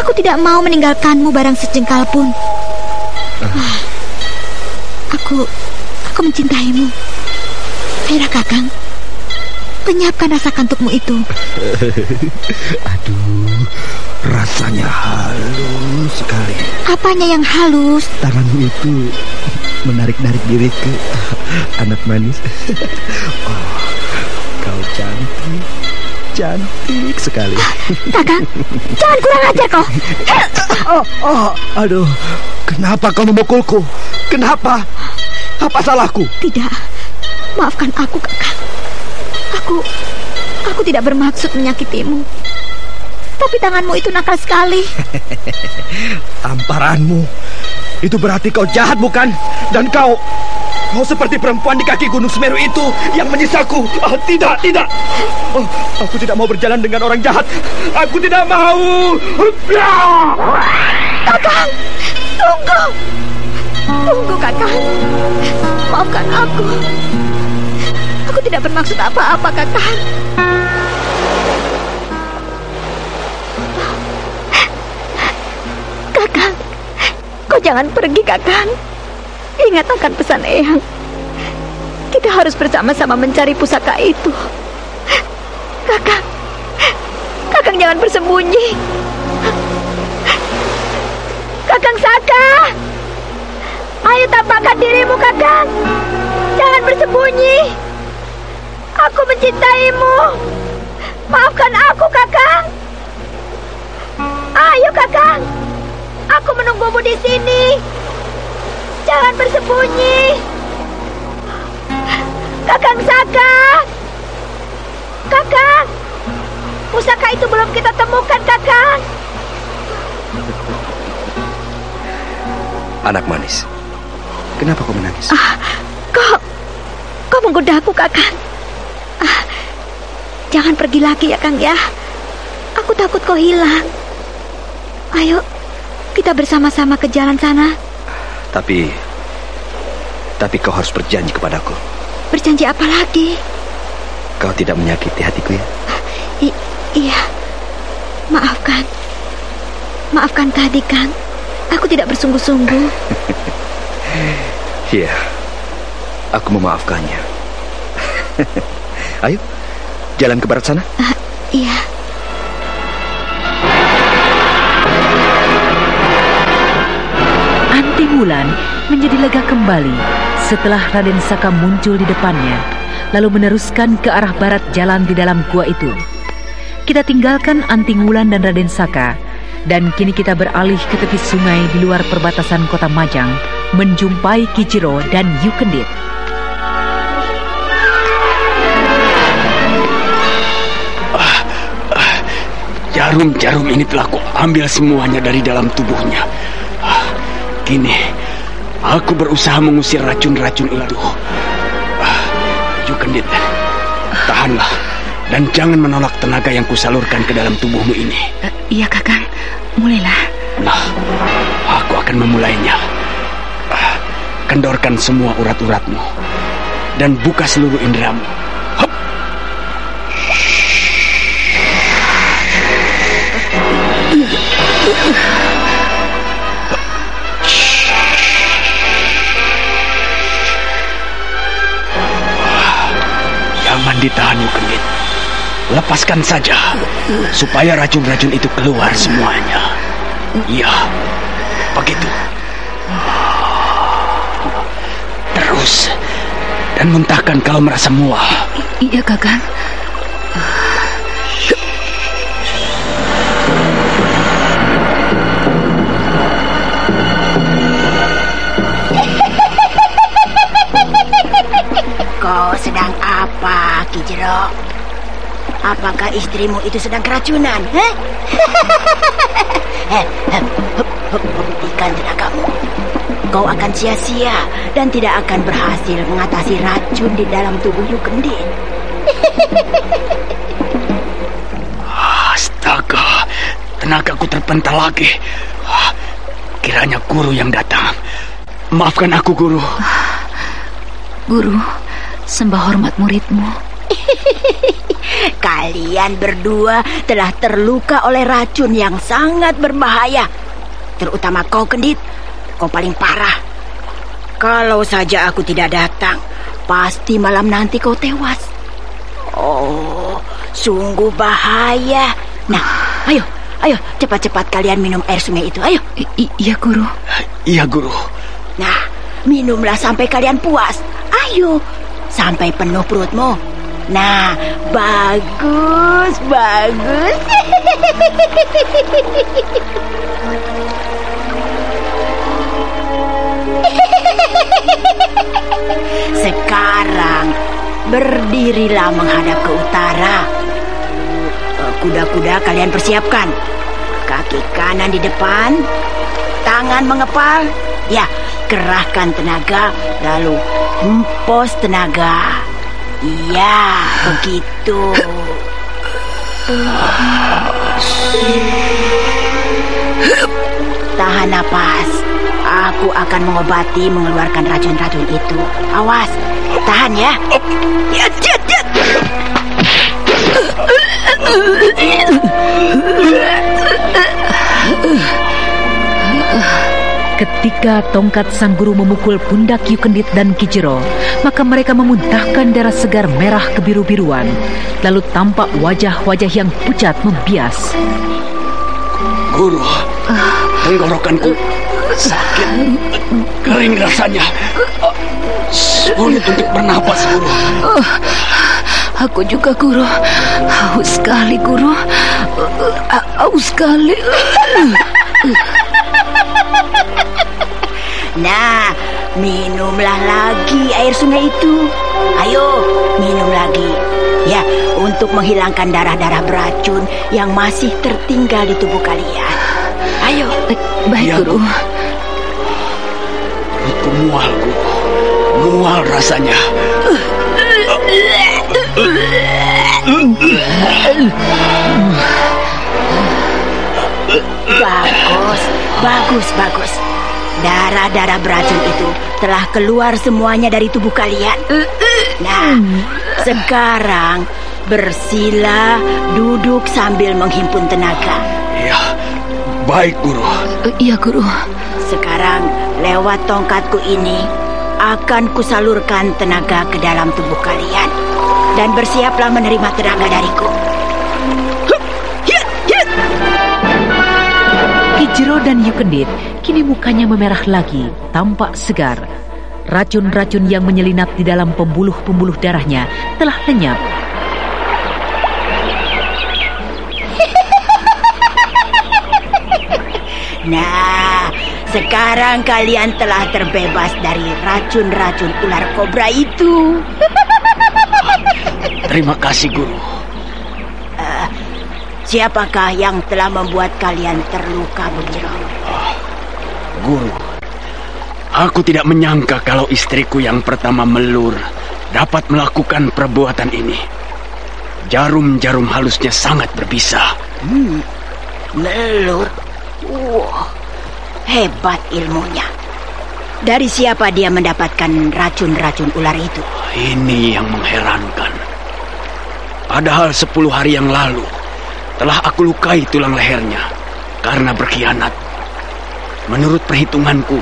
Speaker 8: Aku tidak mau meninggalkanmu barang sejengkal pun. Aku mencintaimu. Ayolah, Kakang, lenyapkan rasa kantukmu itu.
Speaker 10: Aduh, rasanya halus sekali.
Speaker 8: Apanya yang halus?
Speaker 10: Tanganmu itu menarik-narik diriku, anak manis. Kau cantik sekali.
Speaker 8: Kakang, jangan kurang ajar kau.
Speaker 10: Aduh, kenapa kau memukulku? Kenapa? Apa salahku?
Speaker 8: Tidak, maafkan aku, Kakang. Aku tidak bermaksud menyakitimu. Tapi tanganmu itu nakal sekali.
Speaker 10: Tamparanmu itu berarti kau jahat, bukan? Dan kau seperti perempuan di kaki Gunung Semeru itu yang menyisaku. Tidak. Aku tidak mau berjalan dengan orang jahat. Aku tidak mau.
Speaker 8: Kakang, tunggu. Tunggu, Kakang. Maafkan aku. Aku tidak bermaksud apa-apa, Kakang. Kakang, kau jangan pergi, Kakang. Ingat akan pesan Eyang. Kita harus bersama-sama mencari pusaka itu. Kakang jangan bersembunyi. Kakang Saka. Ayo tampakkan dirimu, Kakang. Jangan bersembunyi. Aku mencintaimu. Maafkan aku, Kakang. Ayo, Kakang. Aku menunggumu di sini. Jangan bersembunyi. Kakang Saka. Kakang. Pusaka itu belum kita temukan, Kakang.
Speaker 10: Anak manis, kenapa kau menangis?
Speaker 8: Kau menggodaku, Kakang. Jangan pergi lagi ya, Kang ya. Aku takut kau hilang. Ayo, kita bersama-sama ke jalan sana.
Speaker 10: Tapi kau harus berjanji kepadaku.
Speaker 8: Berjanji apa lagi?
Speaker 10: Kau tidak menyakiti hatiku ya?
Speaker 8: Iya. Maafkan tadi, Kang. Aku tidak bersungguh-sungguh.
Speaker 10: Iya, aku memaafkannya. Ayo, jalan ke barat sana.
Speaker 8: Iya.
Speaker 1: Anting Wulan menjadi lega kembali setelah Raden Saka muncul di depannya, lalu meneruskan ke arah barat jalan di dalam gua itu. Kita tinggalkan Anting Wulan dan Raden Saka, dan kini kita beralih ke tepi sungai di luar perbatasan kota Majang, menjumpai Kijiro dan Yukendit.
Speaker 2: Jarum-jarum ini telah kuambil semuanya dari dalam tubuhnya. Kini aku berusaha mengusir racun-racun itu. Yukendit, tahanlah dan jangan menolak tenaga yang kusalurkan ke dalam tubuhmu ini.
Speaker 7: Iya, Kakang. Mulailah.
Speaker 2: Nah, aku akan memulainya. Kendorkan semua urat-uratmu dan buka seluruh inderamu. Hop. Jangan ditahan, Yukendit. Lepaskan saja, supaya racun-racun itu keluar semuanya. Iya, begitu. Terus, dan muntahkan kalau merasa mual.
Speaker 7: Iya, Kakang.
Speaker 11: Kau sedang apa, Kijiro? Apakah istrimu itu sedang keracunan? Hentikan tenagamu. Kau akan sia-sia dan tidak akan berhasil mengatasi racun di dalam tubuh Yukendit.
Speaker 2: Astaga, tenagaku terpental lagi. Kiranya guru yang datang. Maafkan aku, guru.
Speaker 7: Guru, sembah hormat muridmu.
Speaker 11: Kalian berdua telah terluka oleh racun yang sangat berbahaya. Terutama kau, Kendit. Kau paling parah. Kalau saja aku tidak datang, pasti malam nanti kau tewas. Oh, sungguh bahaya. Nah, ayo, cepat-cepat kalian minum air sungai itu, ayo.
Speaker 7: Iya, Guru.
Speaker 2: Iya, Guru.
Speaker 11: Nah, minumlah sampai kalian puas. Ayo, sampai penuh perutmu. Nah, bagus. Sekarang berdirilah menghadap ke utara. Kuda-kuda kalian persiapkan. Kaki kanan di depan, tangan mengepal. Ya, kerahkan tenaga, lalu hempos tenaga. Iya, begitu. Tahan napas. Aku akan mengobati mengeluarkan racun-racun itu. Awas, tahan ya.
Speaker 1: Ketika tongkat sang guru memukul pundak Yukendit dan Kijiro, maka mereka memuntahkan darah segar merah kebiru-biruan. Lalu tampak wajah-wajah yang pucat membias.
Speaker 2: Guru, tenggorokanku Sakit, kering rasanya. Sulit untuk bernapas, Guru.
Speaker 1: Aku juga, Guru. Haus sekali, Guru. Haus sekali.
Speaker 11: Nah, minumlah lagi air sungai itu. Ayo, minum lagi. Ya, untuk menghilangkan darah-darah beracun yang masih tertinggal di tubuh kalian. Ayo.
Speaker 1: Baik, ya, Guru.
Speaker 2: Perutku mual, Guru. Mual rasanya.
Speaker 11: Bagus. Darah-darah beracun itu telah keluar semuanya dari tubuh kalian. Nah, sekarang bersila, duduk sambil menghimpun tenaga.
Speaker 2: Iya, baik, Guru.
Speaker 1: Iya, Guru.
Speaker 11: Sekarang lewat tongkatku ini akan kusalurkan tenaga ke dalam tubuh kalian. Dan bersiaplah menerima tenaga dariku.
Speaker 1: Kijero dan Yukendit kini mukanya memerah lagi, tampak segar. Racun-racun yang menyelinap di dalam pembuluh-pembuluh darahnya telah lenyap.
Speaker 11: Nah, sekarang kalian telah terbebas dari racun-racun ular kobra itu.
Speaker 2: Terima kasih, Guru.
Speaker 11: Siapakah yang telah membuat kalian terluka begitu?
Speaker 2: Guru, aku tidak menyangka kalau istriku yang pertama Melur dapat melakukan perbuatan ini. Jarum-jarum halusnya sangat berbisa.
Speaker 11: Melur? Wah, hebat ilmunya. Dari siapa dia mendapatkan racun-racun ular itu?
Speaker 2: Ini yang mengherankan. Padahal 10 hari yang lalu telah aku lukai tulang lehernya karena berkhianat. Menurut perhitunganku,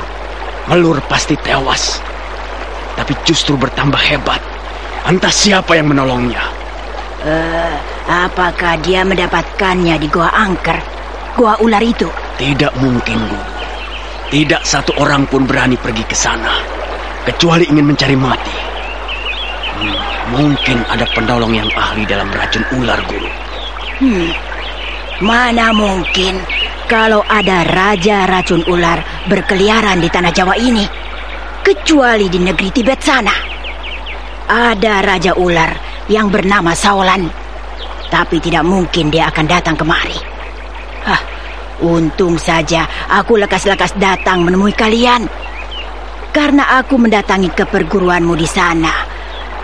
Speaker 2: Melur pasti tewas. Tapi justru bertambah hebat. Entah siapa yang menolongnya.
Speaker 11: Apakah dia mendapatkannya di Goa Angker? Goa ular itu?
Speaker 2: Tidak mungkin, Guru. Tidak satu orang pun berani pergi ke sana, kecuali ingin mencari mati. Mungkin ada penolong yang ahli dalam racun ular, Guru.
Speaker 11: Mana mungkin kalau ada raja racun ular berkeliaran di tanah Jawa ini, kecuali di negeri Tibet sana. Ada raja ular yang bernama Saolan, tapi tidak mungkin dia akan datang kemari. Untung saja aku lekas-lekas datang menemui kalian, karena aku mendatangi ke perguruanmu di sana.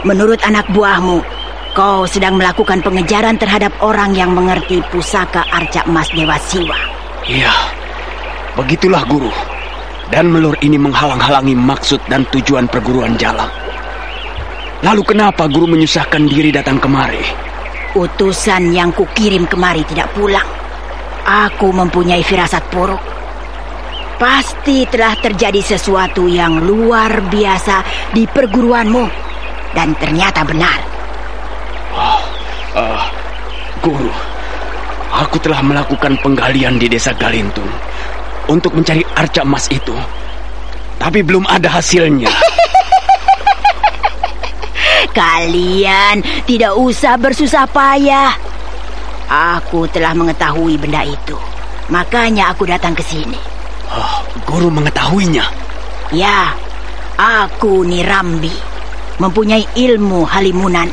Speaker 11: Menurut anak buahmu, kau sedang melakukan pengejaran terhadap orang yang mengerti pusaka arca emas Dewa Siwa.
Speaker 2: Iya, begitulah, Guru. Dan Melur ini menghalang-halangi maksud dan tujuan perguruan Jalak. Lalu kenapa Guru menyusahkan diri datang kemari?
Speaker 11: Utusan yang kukirim kemari tidak pulang. Aku mempunyai firasat buruk. Pasti telah terjadi sesuatu yang luar biasa di perguruanmu. Dan ternyata benar.
Speaker 2: Guru, aku telah melakukan penggalian di desa Galintung untuk mencari arca emas itu, tapi belum ada hasilnya.
Speaker 11: Kalian tidak usah bersusah payah. Aku telah mengetahui benda itu, makanya aku datang ke sini.
Speaker 2: Guru mengetahuinya?
Speaker 11: Ya, aku Nirambi, mempunyai ilmu halimunan.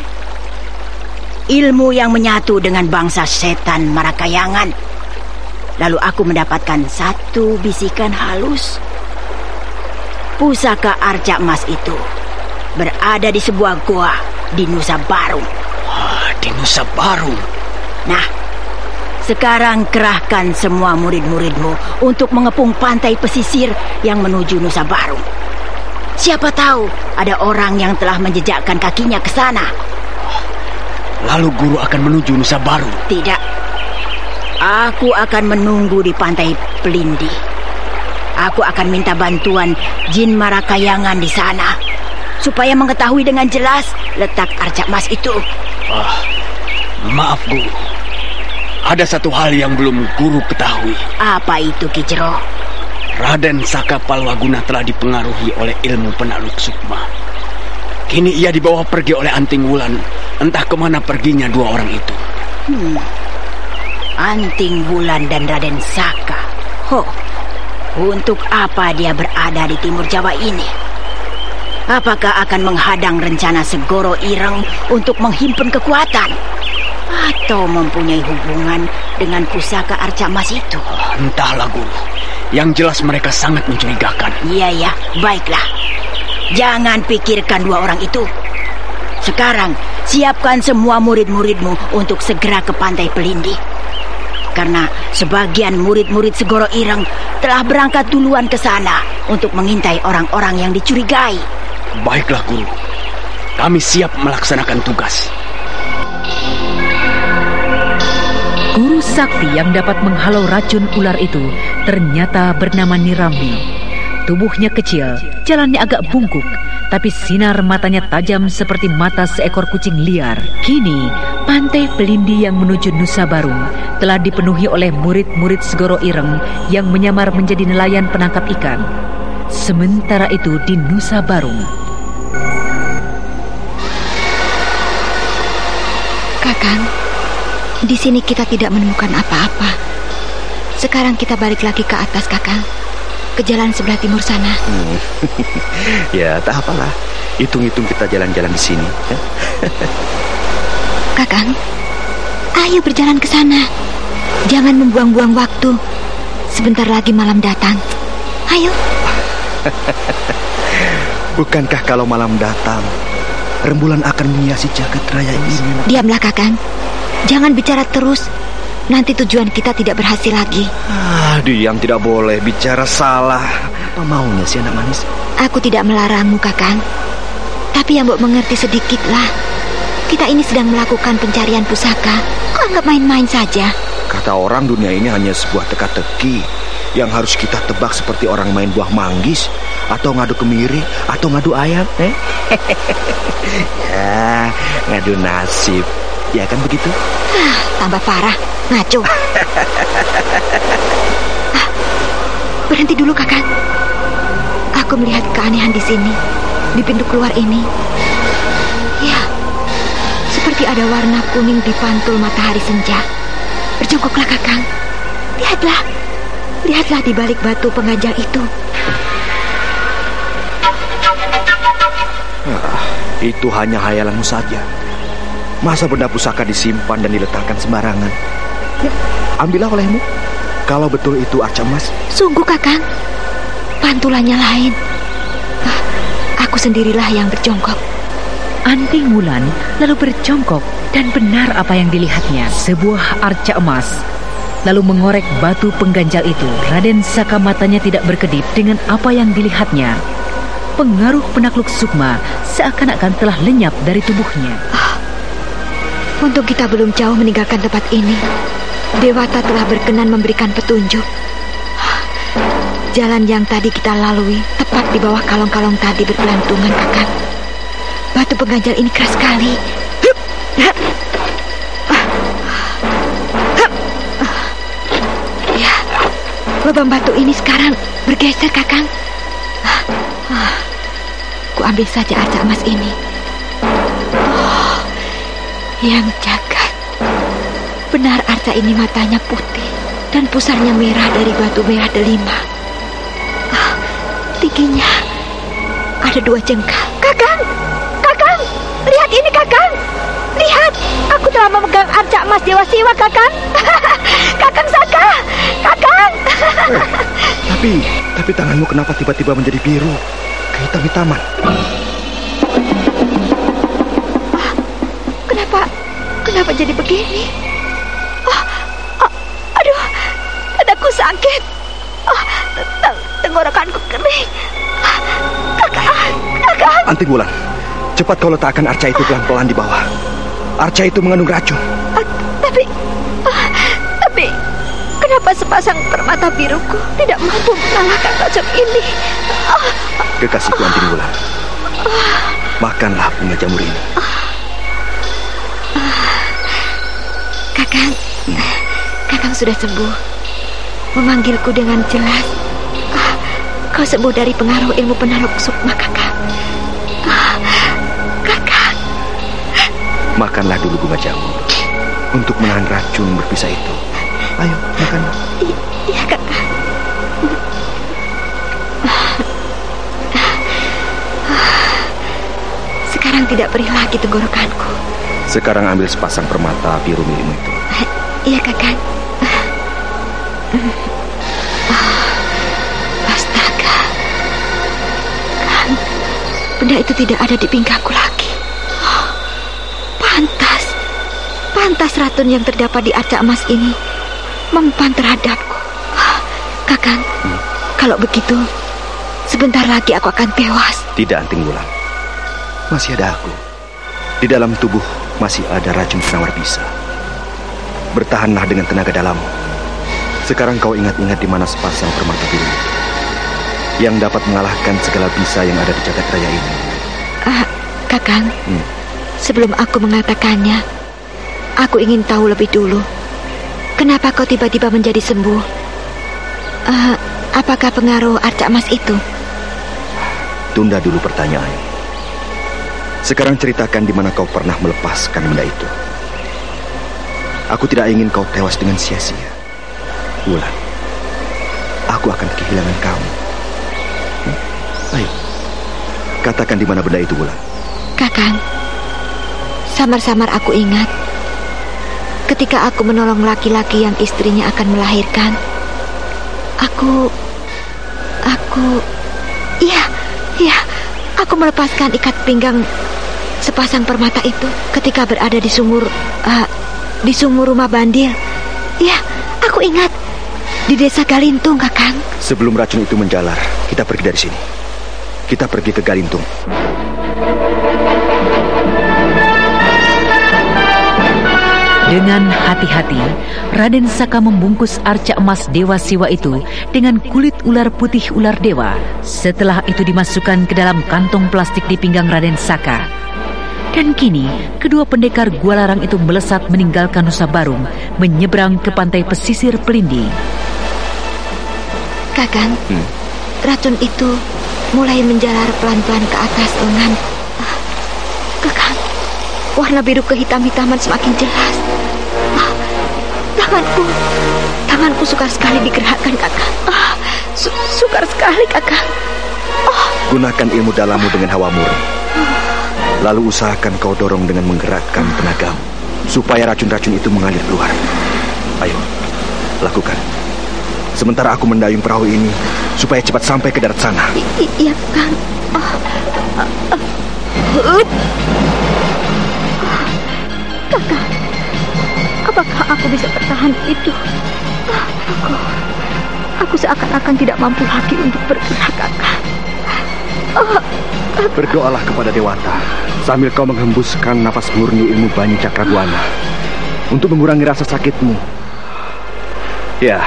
Speaker 11: Ilmu yang menyatu dengan bangsa setan Marakayangan. Lalu aku mendapatkan satu bisikan halus. Pusaka arca emas itu berada di sebuah goa di Nusa Barung.
Speaker 2: Di Nusa Barung?
Speaker 11: Nah, sekarang kerahkan semua murid-muridmu untuk mengepung pantai pesisir yang menuju Nusa Barung. Siapa tahu ada orang yang telah menjejakkan kakinya ke sana.
Speaker 2: Lalu Guru akan menuju Nusa Barung?
Speaker 11: Tidak. Aku akan menunggu di pantai Pelindi. Aku akan minta bantuan jin Marakayangan di sana, supaya mengetahui dengan jelas letak arca emas itu.
Speaker 2: Maaf, Guru. Ada satu hal yang belum Guru ketahui.
Speaker 11: Apa itu, Kijero?
Speaker 2: Raden Saka Palwaguna telah dipengaruhi oleh ilmu penakluk sukma. Kini ia dibawa pergi oleh Anting Wulan. Entah kemana perginya dua orang itu.
Speaker 11: Anting Wulan dan Raden Saka. Untuk apa dia berada di timur Jawa ini? Apakah akan menghadang rencana Segoro Ireng untuk menghimpun kekuatan? Atau mempunyai hubungan dengan pusaka arca emas itu?
Speaker 2: Entahlah, Guru. Yang jelas mereka sangat mencurigakan.
Speaker 11: Iya, baiklah. Jangan pikirkan dua orang itu. Sekarang, siapkan semua murid-muridmu untuk segera ke Pantai Pelindi. Karena sebagian murid-murid Segoro Ireng telah berangkat duluan ke sana untuk mengintai orang-orang yang dicurigai.
Speaker 2: Baiklah, Guru. Kami siap melaksanakan tugas.
Speaker 1: Guru sakti yang dapat menghalau racun ular itu ternyata bernama Nirambi. Tubuhnya kecil, jalannya agak bungkuk, tapi sinar matanya tajam seperti mata seekor kucing liar. Kini, Pantai Pelindi yang menuju Nusa Barung telah dipenuhi oleh murid-murid Segoro Ireng yang menyamar menjadi nelayan penangkap ikan. Sementara itu di Nusa Barung,
Speaker 8: Kakang, di sini kita tidak menemukan apa-apa. Sekarang kita balik lagi ke atas, Kakang. Ke jalan sebelah timur sana.
Speaker 10: Ya, tak apalah. Hitung-hitung kita jalan-jalan di sini.
Speaker 8: Kakang, ayo berjalan ke sana. Jangan membuang-buang waktu. Sebentar lagi malam datang. Ayo.
Speaker 10: Bukankah kalau malam datang, rembulan akan menghiasi jagat raya ini?
Speaker 8: Diamlah, Kakang. Jangan bicara terus. Nanti tujuan kita tidak berhasil lagi.
Speaker 10: Diam, tidak boleh bicara salah. Apa maunya si anak manis?
Speaker 8: Aku tidak melarangmu, Kakang. Tapi yang Mbok mengerti sedikitlah. Kita ini sedang melakukan pencarian pusaka. Kok anggap main-main saja?
Speaker 10: Kata orang, dunia ini hanya sebuah teka-teki yang harus kita tebak seperti orang main buah manggis, atau ngadu kemiri, atau ngadu ayam. Ya, ngadu nasib. Ya kan begitu?
Speaker 8: Tambah parah, ngaco. Berhenti dulu, Kakang. Aku melihat keanehan di sini, di pintu keluar ini. Ya, seperti ada warna kuning di pantul matahari senja. Berjongkoklah, Kakang. Lihatlah di balik batu pengganjal itu.
Speaker 10: Itu hanya hayalanmu saja. Masa benda pusaka disimpan dan diletakkan sembarangan? Ambillah olehmu. Kalau betul itu arca emas.
Speaker 8: Sungguh, Kakang. Pantulannya lain. Aku sendirilah yang berjongkok.
Speaker 1: Anting Wulan lalu berjongkok dan benar apa yang dilihatnya, sebuah arca emas. Lalu mengorek batu pengganjal itu, Raden Saka matanya tidak berkedip dengan apa yang dilihatnya. Pengaruh penakluk sukma seakan-akan telah lenyap dari tubuhnya.
Speaker 8: Untung kita belum jauh meninggalkan tempat ini. Dewata telah berkenan memberikan petunjuk. Jalan yang tadi kita lalui tepat di bawah kalong-kalong tadi bergelantungan, Kakang. Batu pengganjal ini keras sekali. Ya, lubang batu ini sekarang bergeser, Kakang. Ku ambil saja arca emas ini. Yang jagat. Benar arca ini matanya putih dan pusarnya merah dari batu merah delima. Tingginya ada 2 jengkal. Kakang! Kakang! Lihat ini, Kakang! Lihat! Aku telah memegang arca emas Dewa Siwa, Kakang! Kakang Saka! Kakang!
Speaker 10: Tapi tanganmu kenapa tiba-tiba menjadi biru? Kehitam-hitaman.
Speaker 8: Kenapa jadi begini? Aduh, dadaku sakit. Tenggorokanku kering. Kakang.
Speaker 10: Anting Wulan, cepat kau letakkan arca itu pelan-pelan di bawah. Arca itu mengandung racun.
Speaker 8: Tapi kenapa sepasang permata biruku tidak mampu mengalahkan racun ini?
Speaker 10: Kekasihku Anting Wulan, makanlah bunga jamur ini.
Speaker 8: Kakang sudah sembuh. Memanggilku dengan jelas. kau sembuh dari pengaruh ilmu penaruk sukma, Kakang. Kakang.
Speaker 10: Makanlah dulu bunga jamur untuk menahan racun berbisa itu. Ayo, makanlah.
Speaker 8: Iya, Kakang. Sekarang tidak perih lagi tenggorokanku.
Speaker 10: Sekarang ambil sepasang permata biru milikmu itu.
Speaker 8: Iya, Kakang. Astaga. Kan, benda itu tidak ada di pinggangku lagi. Pantas racun yang terdapat di arca emas ini mempan terhadapku. Kakang, kalau begitu, sebentar lagi aku akan tewas.
Speaker 10: Tidak, Anting Wulan. Masih ada aku. Di dalam tubuh masih ada racun penawar bisa. Bertahanlah dengan tenaga dalammu. Sekarang kau ingat-ingat di mana sepasang permata biru yang dapat mengalahkan segala bisa yang ada di jagat raya ini.
Speaker 8: Kakang, sebelum aku mengatakannya, aku ingin tahu lebih dulu. Kenapa kau tiba-tiba menjadi sembuh? Apakah pengaruh arca emas itu?
Speaker 10: Tunda dulu pertanyaan. Sekarang ceritakan di mana kau pernah melepaskan benda itu. Aku tidak ingin kau tewas dengan sia-sia. Wulan, aku akan kehilangan kamu. Ayo, katakan di mana benda itu, Wulan.
Speaker 8: Kakang, samar-samar aku ingat ketika aku menolong laki-laki yang istrinya akan melahirkan. Aku melepaskan ikat pinggang sepasang permata itu ketika berada di sumur rumah Bandil. Ya, aku ingat di desa Galintung, Kakang.
Speaker 10: Sebelum racun itu menjalar, kita pergi dari sini. Kita pergi ke Galintung.
Speaker 1: Dengan hati-hati, Raden Saka membungkus arca emas Dewa Siwa itu dengan kulit ular putih ular dewa. Setelah itu dimasukkan ke dalam kantong plastik di pinggang Raden Saka. Dan kini, kedua pendekar Gua Larang itu melesat meninggalkan Nusa Barung, menyeberang ke pantai pesisir Pelindi.
Speaker 8: Kakang, racun itu mulai menjalar pelan-pelan ke atas lengan. Kakang, warna biru kehitam-hitaman semakin jelas. Tanganku sukar sekali digerakkan, Kakang. Sukar sekali, Kakang.
Speaker 10: Gunakan ilmu dalammu dengan hawa murni. Lalu usahakan kau dorong dengan menggerakkan tenagamu supaya racun-racun itu mengalir keluar. Ayo, lakukan. Sementara aku mendayung perahu ini supaya cepat sampai ke darat sana.
Speaker 8: Iya, Kang. Kakang, apakah aku bisa bertahan itu? Aku seakan-akan tidak mampu lagi untuk bergerak, Kakang.
Speaker 10: Berdoalah kepada Dewata sambil kau menghembuskan nafas murni ilmu Banyu Cakrabuana untuk mengurangi rasa sakitmu. Ya,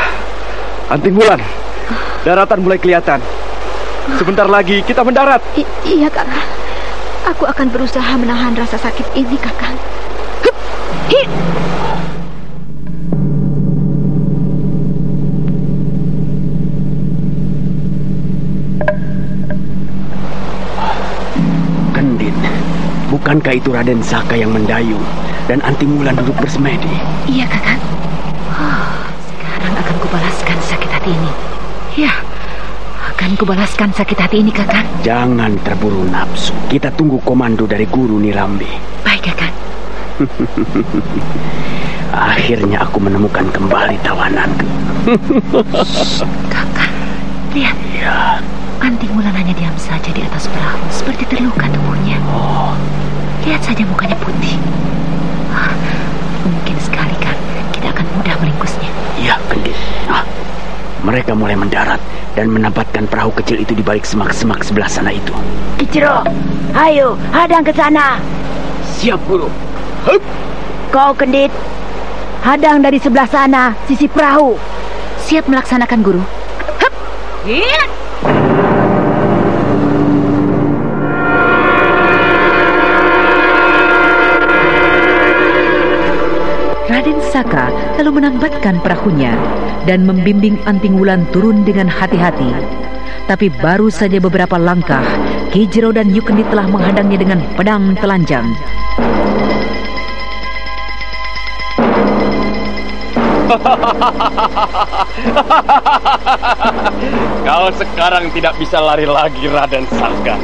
Speaker 10: Anting Wulan, daratan mulai kelihatan. Sebentar lagi kita mendarat.
Speaker 8: Iya, Kakang. Aku akan berusaha menahan rasa sakit ini, Kakang.
Speaker 2: Kendit, bukankah itu Raden Saka yang mendayung dan Anting Wulan duduk bersemedi?
Speaker 1: Iya, Kakang. Sekarang akan kubalaskan sakit hati ini. Ya, akan kubalaskan sakit hati ini, Kakang.
Speaker 2: Jangan terburu nafsu. Kita tunggu komando dari Guru Nilambi.
Speaker 1: Baik, Kakang.
Speaker 2: Akhirnya aku menemukan kembali tawananku.
Speaker 1: Kakang, lihat.
Speaker 2: Ya.
Speaker 1: Anting Wulan hanya diam saja di atas perahu, seperti terluka tubuhnya. Lihat saja mukanya putih. Mungkin sekali kan kita akan mudah meringkusnya.
Speaker 2: Iya, Kendit. Mereka mulai mendarat dan menempatkan perahu kecil itu di balik semak-semak sebelah sana itu.
Speaker 11: Kijero, ayo hadang ke sana.
Speaker 2: Siap, Guru.
Speaker 11: Hup. Kau, Kendit, hadang dari sebelah sana, sisi perahu.
Speaker 1: Siap melaksanakan, Guru.
Speaker 11: Hup. Iya.
Speaker 1: Raden Saka lalu menambatkan perahunya dan membimbing Anting Wulan turun dengan hati-hati. Tapi baru saja beberapa langkah, Ki Jero dan Yukendit telah menghadangnya dengan pedang telanjang.
Speaker 2: Kau sekarang tidak bisa lari lagi, Raden Saka.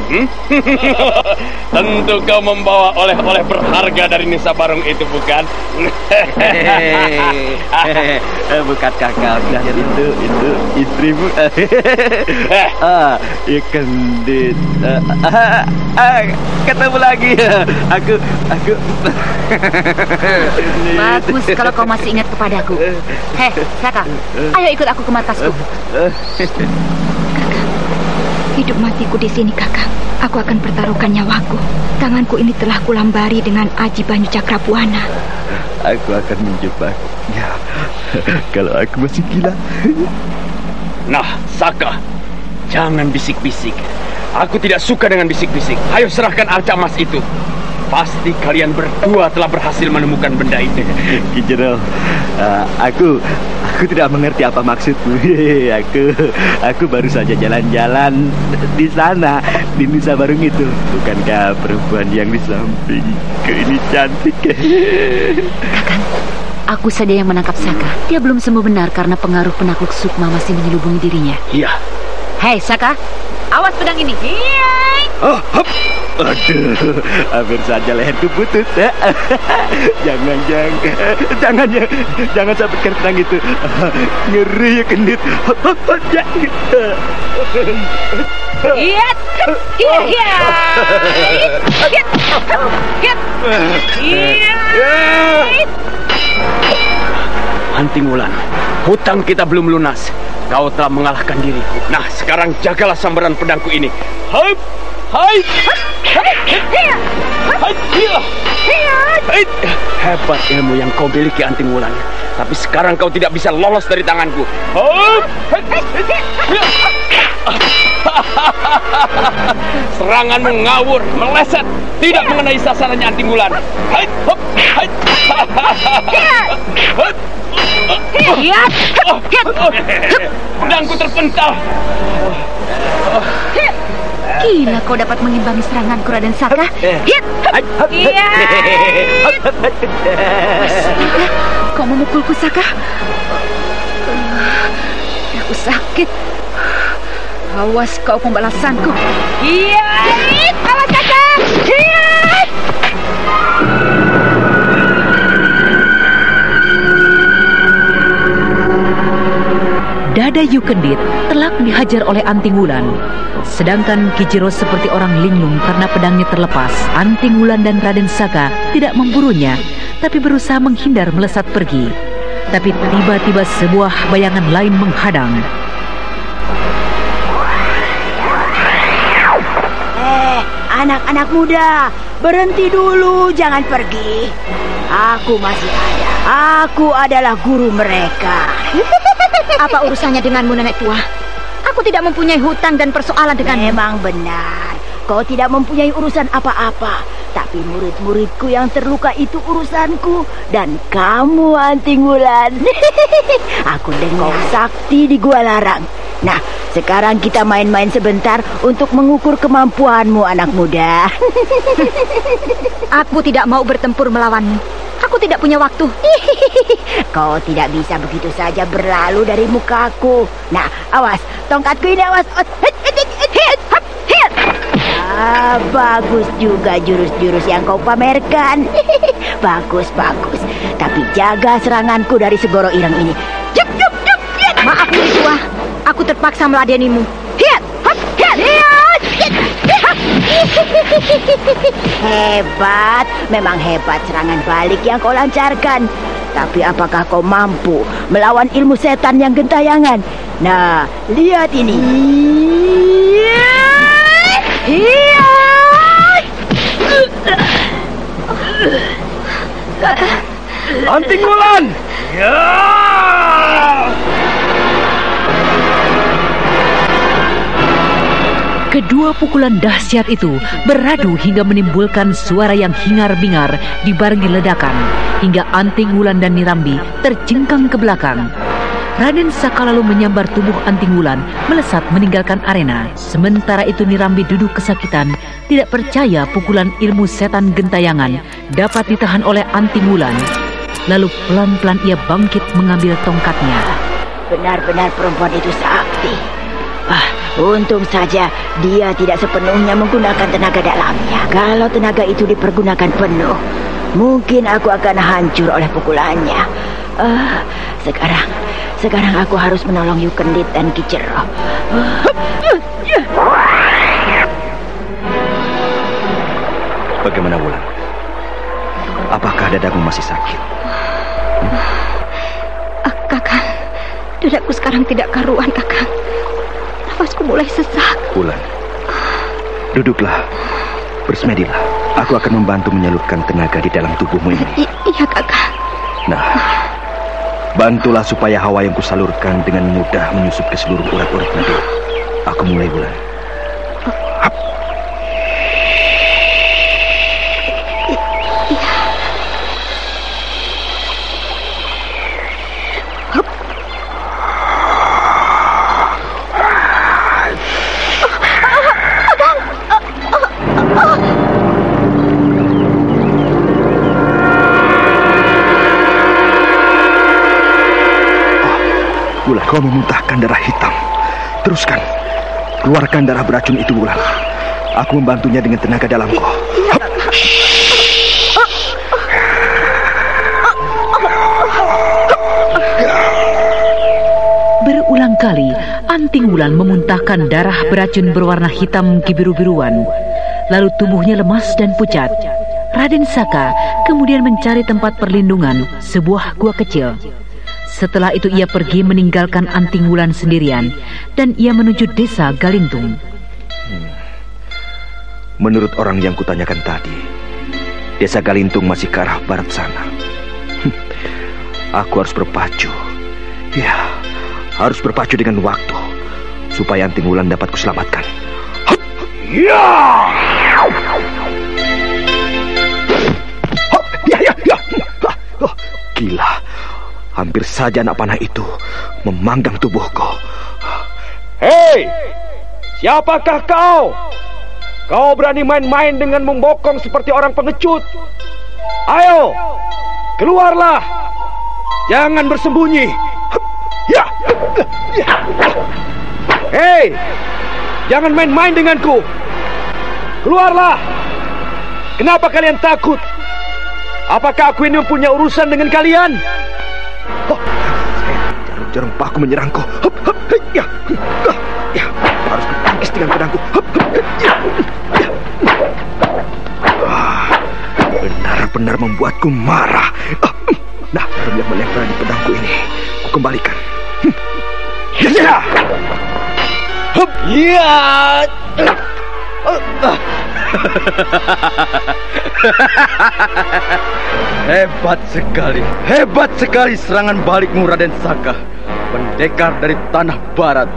Speaker 2: Tentu kau membawa oleh-oleh berharga dari Nisa Barung itu, bukan?
Speaker 10: Bukan kakak, itu istrimu. Yukendit. Ketemu lagi. Aku.
Speaker 7: Bagus kalau kau masih ingat kepadaku. Hei, Saka, ayo ikut aku ke markasku.
Speaker 8: Kakak, hidup matiku di sini, Kakak. Aku akan pertaruhkan nyawaku. Tanganku ini telah kulambari dengan aji Banyu Cakrabuana.
Speaker 10: Aku akan menjebaknya kalau aku masih gila.
Speaker 2: Nah, Saka, jangan bisik-bisik. Aku tidak suka dengan bisik-bisik. Ayo serahkan arca emas itu. Pasti kalian berdua telah berhasil menemukan benda itu.
Speaker 10: Ki Jero, aku tidak mengerti apa maksudmu. Aku baru saja jalan-jalan di sana, di Nisa Barung itu. Bukankah perempuan yang di sampingku ini cantik?
Speaker 7: Kakang, aku saja yang menangkap Saka. Dia belum sembuh benar karena pengaruh penakluk sukma masih menyelubungi dirinya.
Speaker 2: Iya.
Speaker 7: Hei, Saka, awas pedang ini.
Speaker 10: Oh, hop. Aduh, hampir saja leherku putus. Jangan sampai kertang itu. Ngeri ya, Kendit.
Speaker 2: Anting Wulan, hutang kita belum lunas. Kau telah mengalahkan diriku. Nah, sekarang jagalah sambaran pedangku ini. Hai! Hai! Hebat ilmu yang kau miliki, Anting Wulan. Tapi sekarang kau tidak bisa lolos dari tanganku. Seranganmu ngawur, meleset, tidak mengenai sasarannya, Anting Wulan. Pedangku terpental.
Speaker 7: Gila kau dapat mengimbangi seranganku, Raden Saka. Kau memukulku, Saka. Aku sakit. Awas kau pembalasanku. Awas, Saka.
Speaker 1: Dada Yukendit telak dihajar oleh Anting Wulan. Sedangkan Ki Jero seperti orang linglung karena pedangnya terlepas. Anting Wulan dan Raden Saka tidak memburunya, tapi berusaha menghindar melesat pergi. Tapi tiba-tiba sebuah bayangan lain menghadang.
Speaker 11: Anak-anak muda, berhenti dulu, jangan pergi. Aku masih ada. Aku adalah guru mereka.
Speaker 8: Apa urusannya denganmu, nenek tua? Aku tidak mempunyai hutang dan persoalan denganmu.
Speaker 11: Memang benar, kau tidak mempunyai urusan apa-apa. Tapi murid-muridku yang terluka itu urusanku. Dan kamu, Anting Wulan. Aku dengar sakti di Gua Larang. Nah, sekarang kita main-main sebentar untuk mengukur kemampuanmu, anak muda.
Speaker 8: Aku tidak mau bertempur melawanmu. Aku tidak punya waktu.
Speaker 11: Kau tidak bisa begitu saja berlalu dari mukaku. Nah, awas, tongkatku ini awas. Bagus juga jurus-jurus yang kau pamerkan. Bagus. Tapi jaga seranganku dari Segoro Ireng ini.
Speaker 8: Maaf, Nenek tua. Aku terpaksa meladenimu.
Speaker 11: Hebat, memang hebat serangan balik yang kau lancarkan. Tapi apakah kau mampu melawan ilmu setan yang gentayangan? Nah, lihat ini.
Speaker 2: Anting Wulan!
Speaker 1: Kedua pukulan dahsyat itu beradu hingga menimbulkan suara yang hingar-bingar dibarengi ledakan, hingga Anting Wulan dan Nirambi terjengkang ke belakang. Raden Saka lalu menyambar tubuh Anting Wulan, melesat meninggalkan arena. Sementara itu Nirambi duduk kesakitan, tidak percaya pukulan ilmu setan gentayangan dapat ditahan oleh Anting Wulan. Lalu pelan-pelan ia bangkit mengambil tongkatnya.
Speaker 11: Benar-benar perempuan itu sakti. Untung saja dia tidak sepenuhnya menggunakan tenaga dalamnya. Kalau tenaga itu dipergunakan penuh, mungkin aku akan hancur oleh pukulannya. Sekarang aku harus menolong Yukendit dan Kijero.
Speaker 10: Bagaimana Wulan? Apakah dadamu masih sakit?
Speaker 8: Kakang, dadaku sekarang tidak karuan, Kakang. Nafasku mulai sesak.
Speaker 10: Wulan, duduklah, bersemedilah. Aku akan membantu menyalurkan tenaga di dalam tubuhmu ini.
Speaker 8: Iya, Kakang.
Speaker 10: Nah, bantulah supaya hawa yang kusalurkan dengan mudah menyusup ke seluruh urat-urat nadi. Aku mulai, Wulan. Wulan, kau memuntahkan darah hitam. Teruskan, keluarkan darah beracun itu, Wulan. Aku membantunya dengan tenaga dalamku.
Speaker 1: Berulang kali, Anting Wulan memuntahkan darah beracun berwarna hitam kebiru-biruan. Lalu tubuhnya lemas dan pucat. Raden Saka kemudian mencari tempat perlindungan, sebuah gua kecil. Setelah itu ia pergi meninggalkan Anting Wulan sendirian dan ia menuju desa Galintung.
Speaker 10: Menurut orang yang kutanyakan tadi, desa Galintung masih ke arah barat sana. Aku harus berpacu. Ya, harus berpacu dengan waktu supaya Anting Wulan dapat kuselamatkan. Ya! Gila. Hampir saja anak panah itu memanggang tubuhku.
Speaker 3: Hei, siapakah kau? Kau berani main-main dengan membokong seperti orang pengecut? Ayo, keluarlah. Jangan bersembunyi. Hei, jangan main-main denganku. Keluarlah. Kenapa kalian takut? Apakah aku ini mempunyai urusan dengan kalian?
Speaker 10: Jarum paku menyerangku. Harus kutangkis dengan pedangku. Benar-benar membuatku marah. Nah, jarum yang melempar di pedangku ini ku kembalikan. Ya.
Speaker 12: Hebat sekali serangan balikmu, Raden Saka, pendekar dari tanah barat.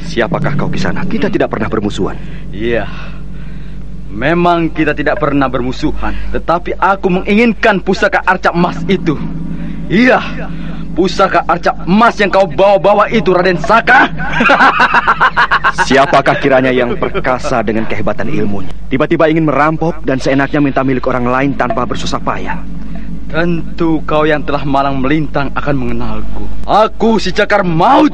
Speaker 10: Siapakah kau Kisana? Kita tidak pernah bermusuhan.
Speaker 12: Iya, memang kita tidak pernah bermusuhan, tetapi aku menginginkan pusaka arca emas itu. Iya, pusaka arca emas yang kau bawa-bawa itu, Raden Saka.
Speaker 10: Siapakah kiranya yang perkasa dengan kehebatan ilmunya, tiba-tiba ingin merampok dan seenaknya minta milik orang lain tanpa bersusah payah?
Speaker 12: Tentu kau yang telah malang melintang akan mengenalku. Aku si Cakar Maut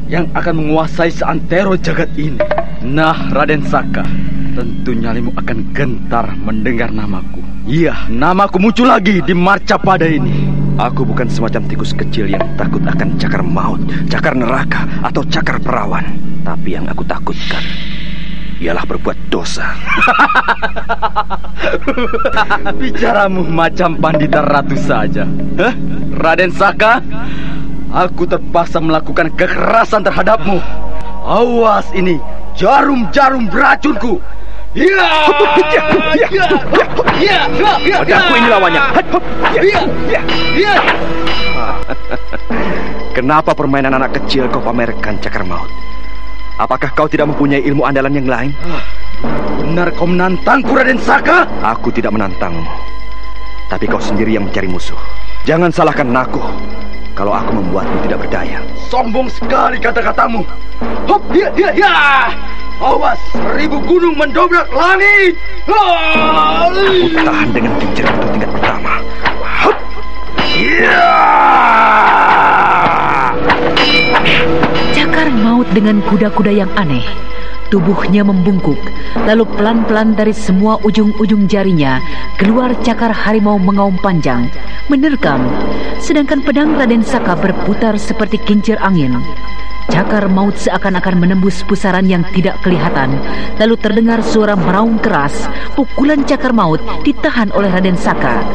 Speaker 12: yang akan menguasai seantero jagat ini. Nah, Raden Saka, tentu nyalimu akan gentar mendengar namaku. Iya, namaku muncul lagi di Marcapada ini.
Speaker 10: Aku bukan semacam tikus kecil yang takut akan cakar maut, cakar neraka, atau cakar perawan. Tapi yang aku takutkan ialah berbuat dosa.
Speaker 12: Bicaramu macam pandita ratu saja. Raden Saka, aku terpaksa melakukan kekerasan terhadapmu. Awas ini jarum-jarum beracunku.
Speaker 10: Pedangku ini lawannya. Kenapa permainan anak kecil kau pamerkan, Cakar Maut? Apakah kau tidak mempunyai ilmu andalan yang lain?
Speaker 12: Benar kau menantangku, Raden Saka?
Speaker 10: Aku tidak menantangmu, tapi kau sendiri yang mencari musuh. Jangan salahkan aku kalau aku membuatmu tidak berdaya.
Speaker 12: Sombong sekali kata-katamu. Hop, ya, ya, ya. Awas, 1000 gunung mendobrak langit.
Speaker 10: Aku tahan dengan kincir untuk tingkat pertama. Hop, ya.
Speaker 1: Cakar maut dengan kuda-kuda yang aneh. Tubuhnya membungkuk, lalu pelan-pelan dari semua ujung-ujung jarinya keluar cakar harimau mengaum panjang, menerkam, sedangkan pedang Raden Saka berputar seperti kincir angin. Cakar maut seakan-akan menembus pusaran yang tidak kelihatan, lalu terdengar suara meraung keras. Pukulan cakar maut ditahan oleh Raden Saka.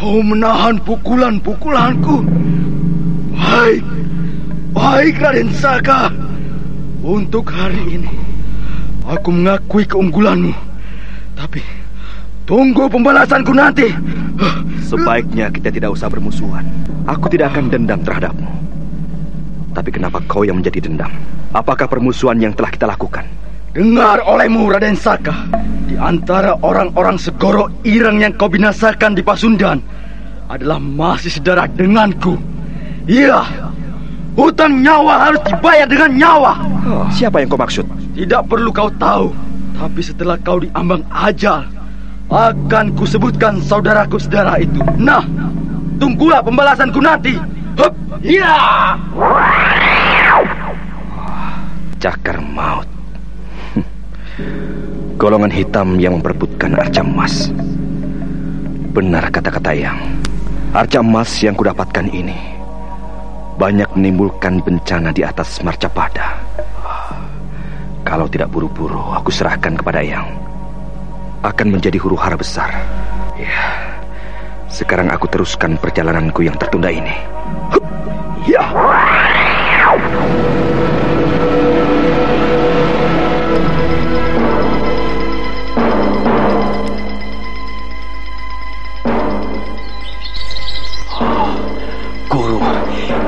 Speaker 12: Kau menahan pukulan-pukulanku. Baik Raden Saka. Untuk hari ini aku mengakui keunggulanmu. Tapi tunggu pembalasanku nanti.
Speaker 10: Sebaiknya kita tidak usah bermusuhan. Aku tidak akan dendam terhadapmu. Tapi kenapa kau yang menjadi dendam? Apakah permusuhan yang telah kita lakukan?
Speaker 12: Dengar olehmu Raden Saka. Di antara orang-orang Segoro Ireng yang kau binasakan di Pasundan adalah masih sedarah denganku. Iya, hutang nyawa harus dibayar dengan nyawa.
Speaker 10: Siapa yang kau maksud?
Speaker 12: Tidak perlu kau tahu. Tapi setelah kau diambang ajal, akan kusebutkan saudaraku-saudara itu. Nah, tunggulah pembalasanku nanti. Hup, iya.
Speaker 10: Cakar maut. Golongan hitam yang memperebutkan arca emas. Benar kata-kata Eyang. Arca emas yang kudapatkan ini banyak menimbulkan bencana di atas Marcapada. Kalau tidak buru-buru aku serahkan kepada Eyang, akan menjadi huru-hara besar. Ya, sekarang aku teruskan perjalananku yang tertunda ini. Hup, ya.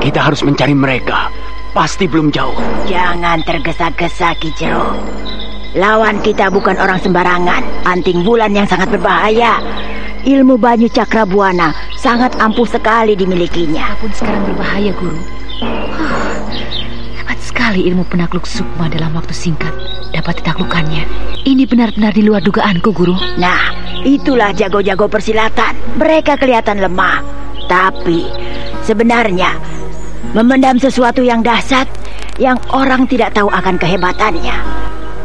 Speaker 2: Kita harus mencari mereka. Pasti belum jauh.
Speaker 11: Jangan tergesa-gesa, Ki Jero. Lawan kita bukan orang sembarangan. Anting bulan yang sangat berbahaya. Ilmu Banyu Cakrabuana sangat ampuh sekali dimilikinya.
Speaker 1: Apapun sekarang berbahaya, Guru. Hebat sekali ilmu penakluk sukma dalam waktu singkat dapat ditaklukkannya. Ini benar-benar di luar dugaanku, Guru.
Speaker 11: Nah, itulah jago-jago persilatan. Mereka kelihatan lemah, tapi sebenarnya memendam sesuatu yang dahsyat yang orang tidak tahu akan kehebatannya.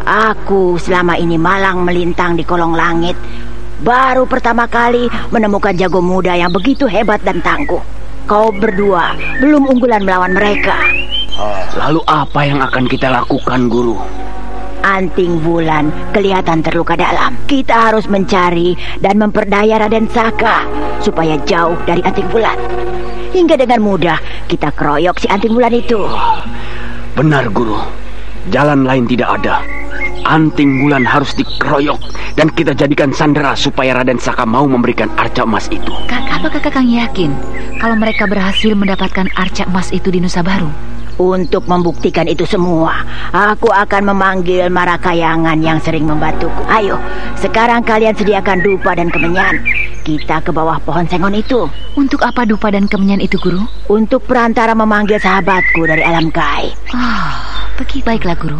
Speaker 11: Aku selama ini malang melintang di kolong langit, baru pertama kali menemukan jago muda yang begitu hebat dan tangguh. Kau berdua belum unggulan melawan mereka.
Speaker 2: Lalu apa yang akan kita lakukan, Guru?
Speaker 11: Anting bulan kelihatan terluka dalam. Kita harus mencari dan memperdaya Raden Saka supaya jauh dari anting bulan. Hingga dengan mudah kita keroyok si anting bulan itu.
Speaker 2: Benar, Guru. Jalan lain tidak ada. Anting bulan harus dikeroyok dan kita jadikan sandera supaya Raden Saka mau memberikan arca emas itu.
Speaker 1: Apakah Kakang yakin kalau mereka berhasil mendapatkan arca emas itu di Nusa Baru?
Speaker 11: Untuk membuktikan itu semua, aku akan memanggil Marakayangan yang sering membantuku. Ayo, sekarang kalian sediakan dupa dan kemenyan. Kita ke bawah pohon sengon itu.
Speaker 1: Untuk apa dupa dan kemenyan itu, Guru?
Speaker 11: Untuk perantara memanggil sahabatku dari alam gaib.
Speaker 1: Baiklah, Guru.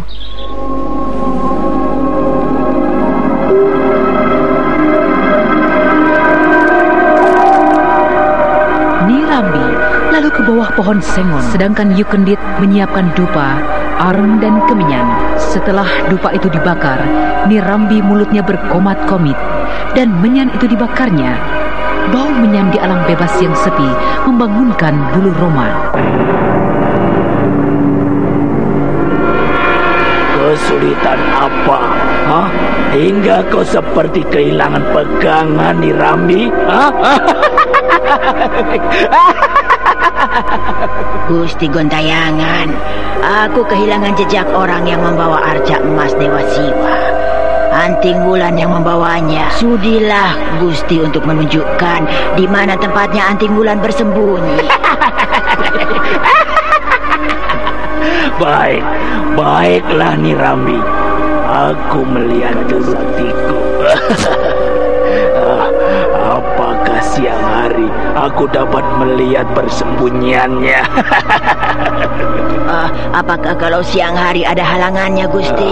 Speaker 1: Nirambi lalu ke bawah pohon sengon, sedangkan Yukendit menyiapkan dupa, areng dan kemenyan. Setelah dupa itu dibakar, Nirambi mulutnya berkomat-komit dan menyan itu dibakarnya. Bau menyan di alam bebas yang sepi membangunkan bulu roma.
Speaker 9: Kesulitan apa? Hingga kau seperti kehilangan pegangan, Nirambi?
Speaker 11: Gusti Gontayangan, aku kehilangan jejak orang yang membawa arca emas Dewa Siwa. Anting Wulan yang membawanya. Sudilah Gusti untuk menunjukkan di mana tempatnya Anting Wulan bersembunyi.
Speaker 9: Baiklah Nirambi. Aku melihat saktiku. Apakah siang hari aku dapat melihat persembunyiannya?
Speaker 11: Apakah kalau siang hari ada halangannya, Gusti?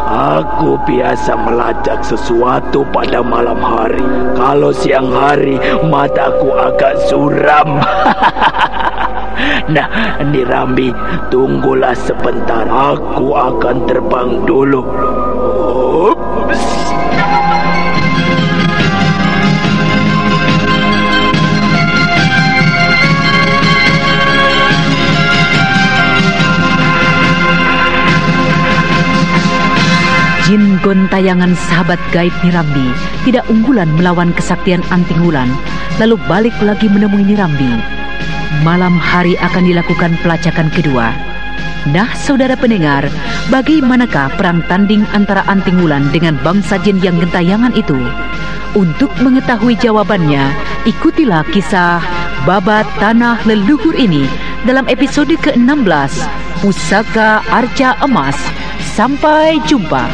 Speaker 9: Aku biasa melacak sesuatu pada malam hari. Kalau siang hari mataku agak suram. Nah, Nirambi, tunggulah sebentar. Aku akan terbang dulu. Ups.
Speaker 1: Jin Gontayangan sahabat gaib Nirambi tidak unggulan melawan kesaktian Anting Wulan, lalu balik lagi menemui Nirambi. Malam hari akan dilakukan pelacakan kedua. Nah, saudara pendengar, bagaimanakah perang tanding antara Anting Wulan dengan bangsa jin yang gentayangan itu? Untuk mengetahui jawabannya, ikutilah kisah Babat Tanah Leluhur ini dalam episode ke-16, Pusaka Arca Emas. Sampai jumpa.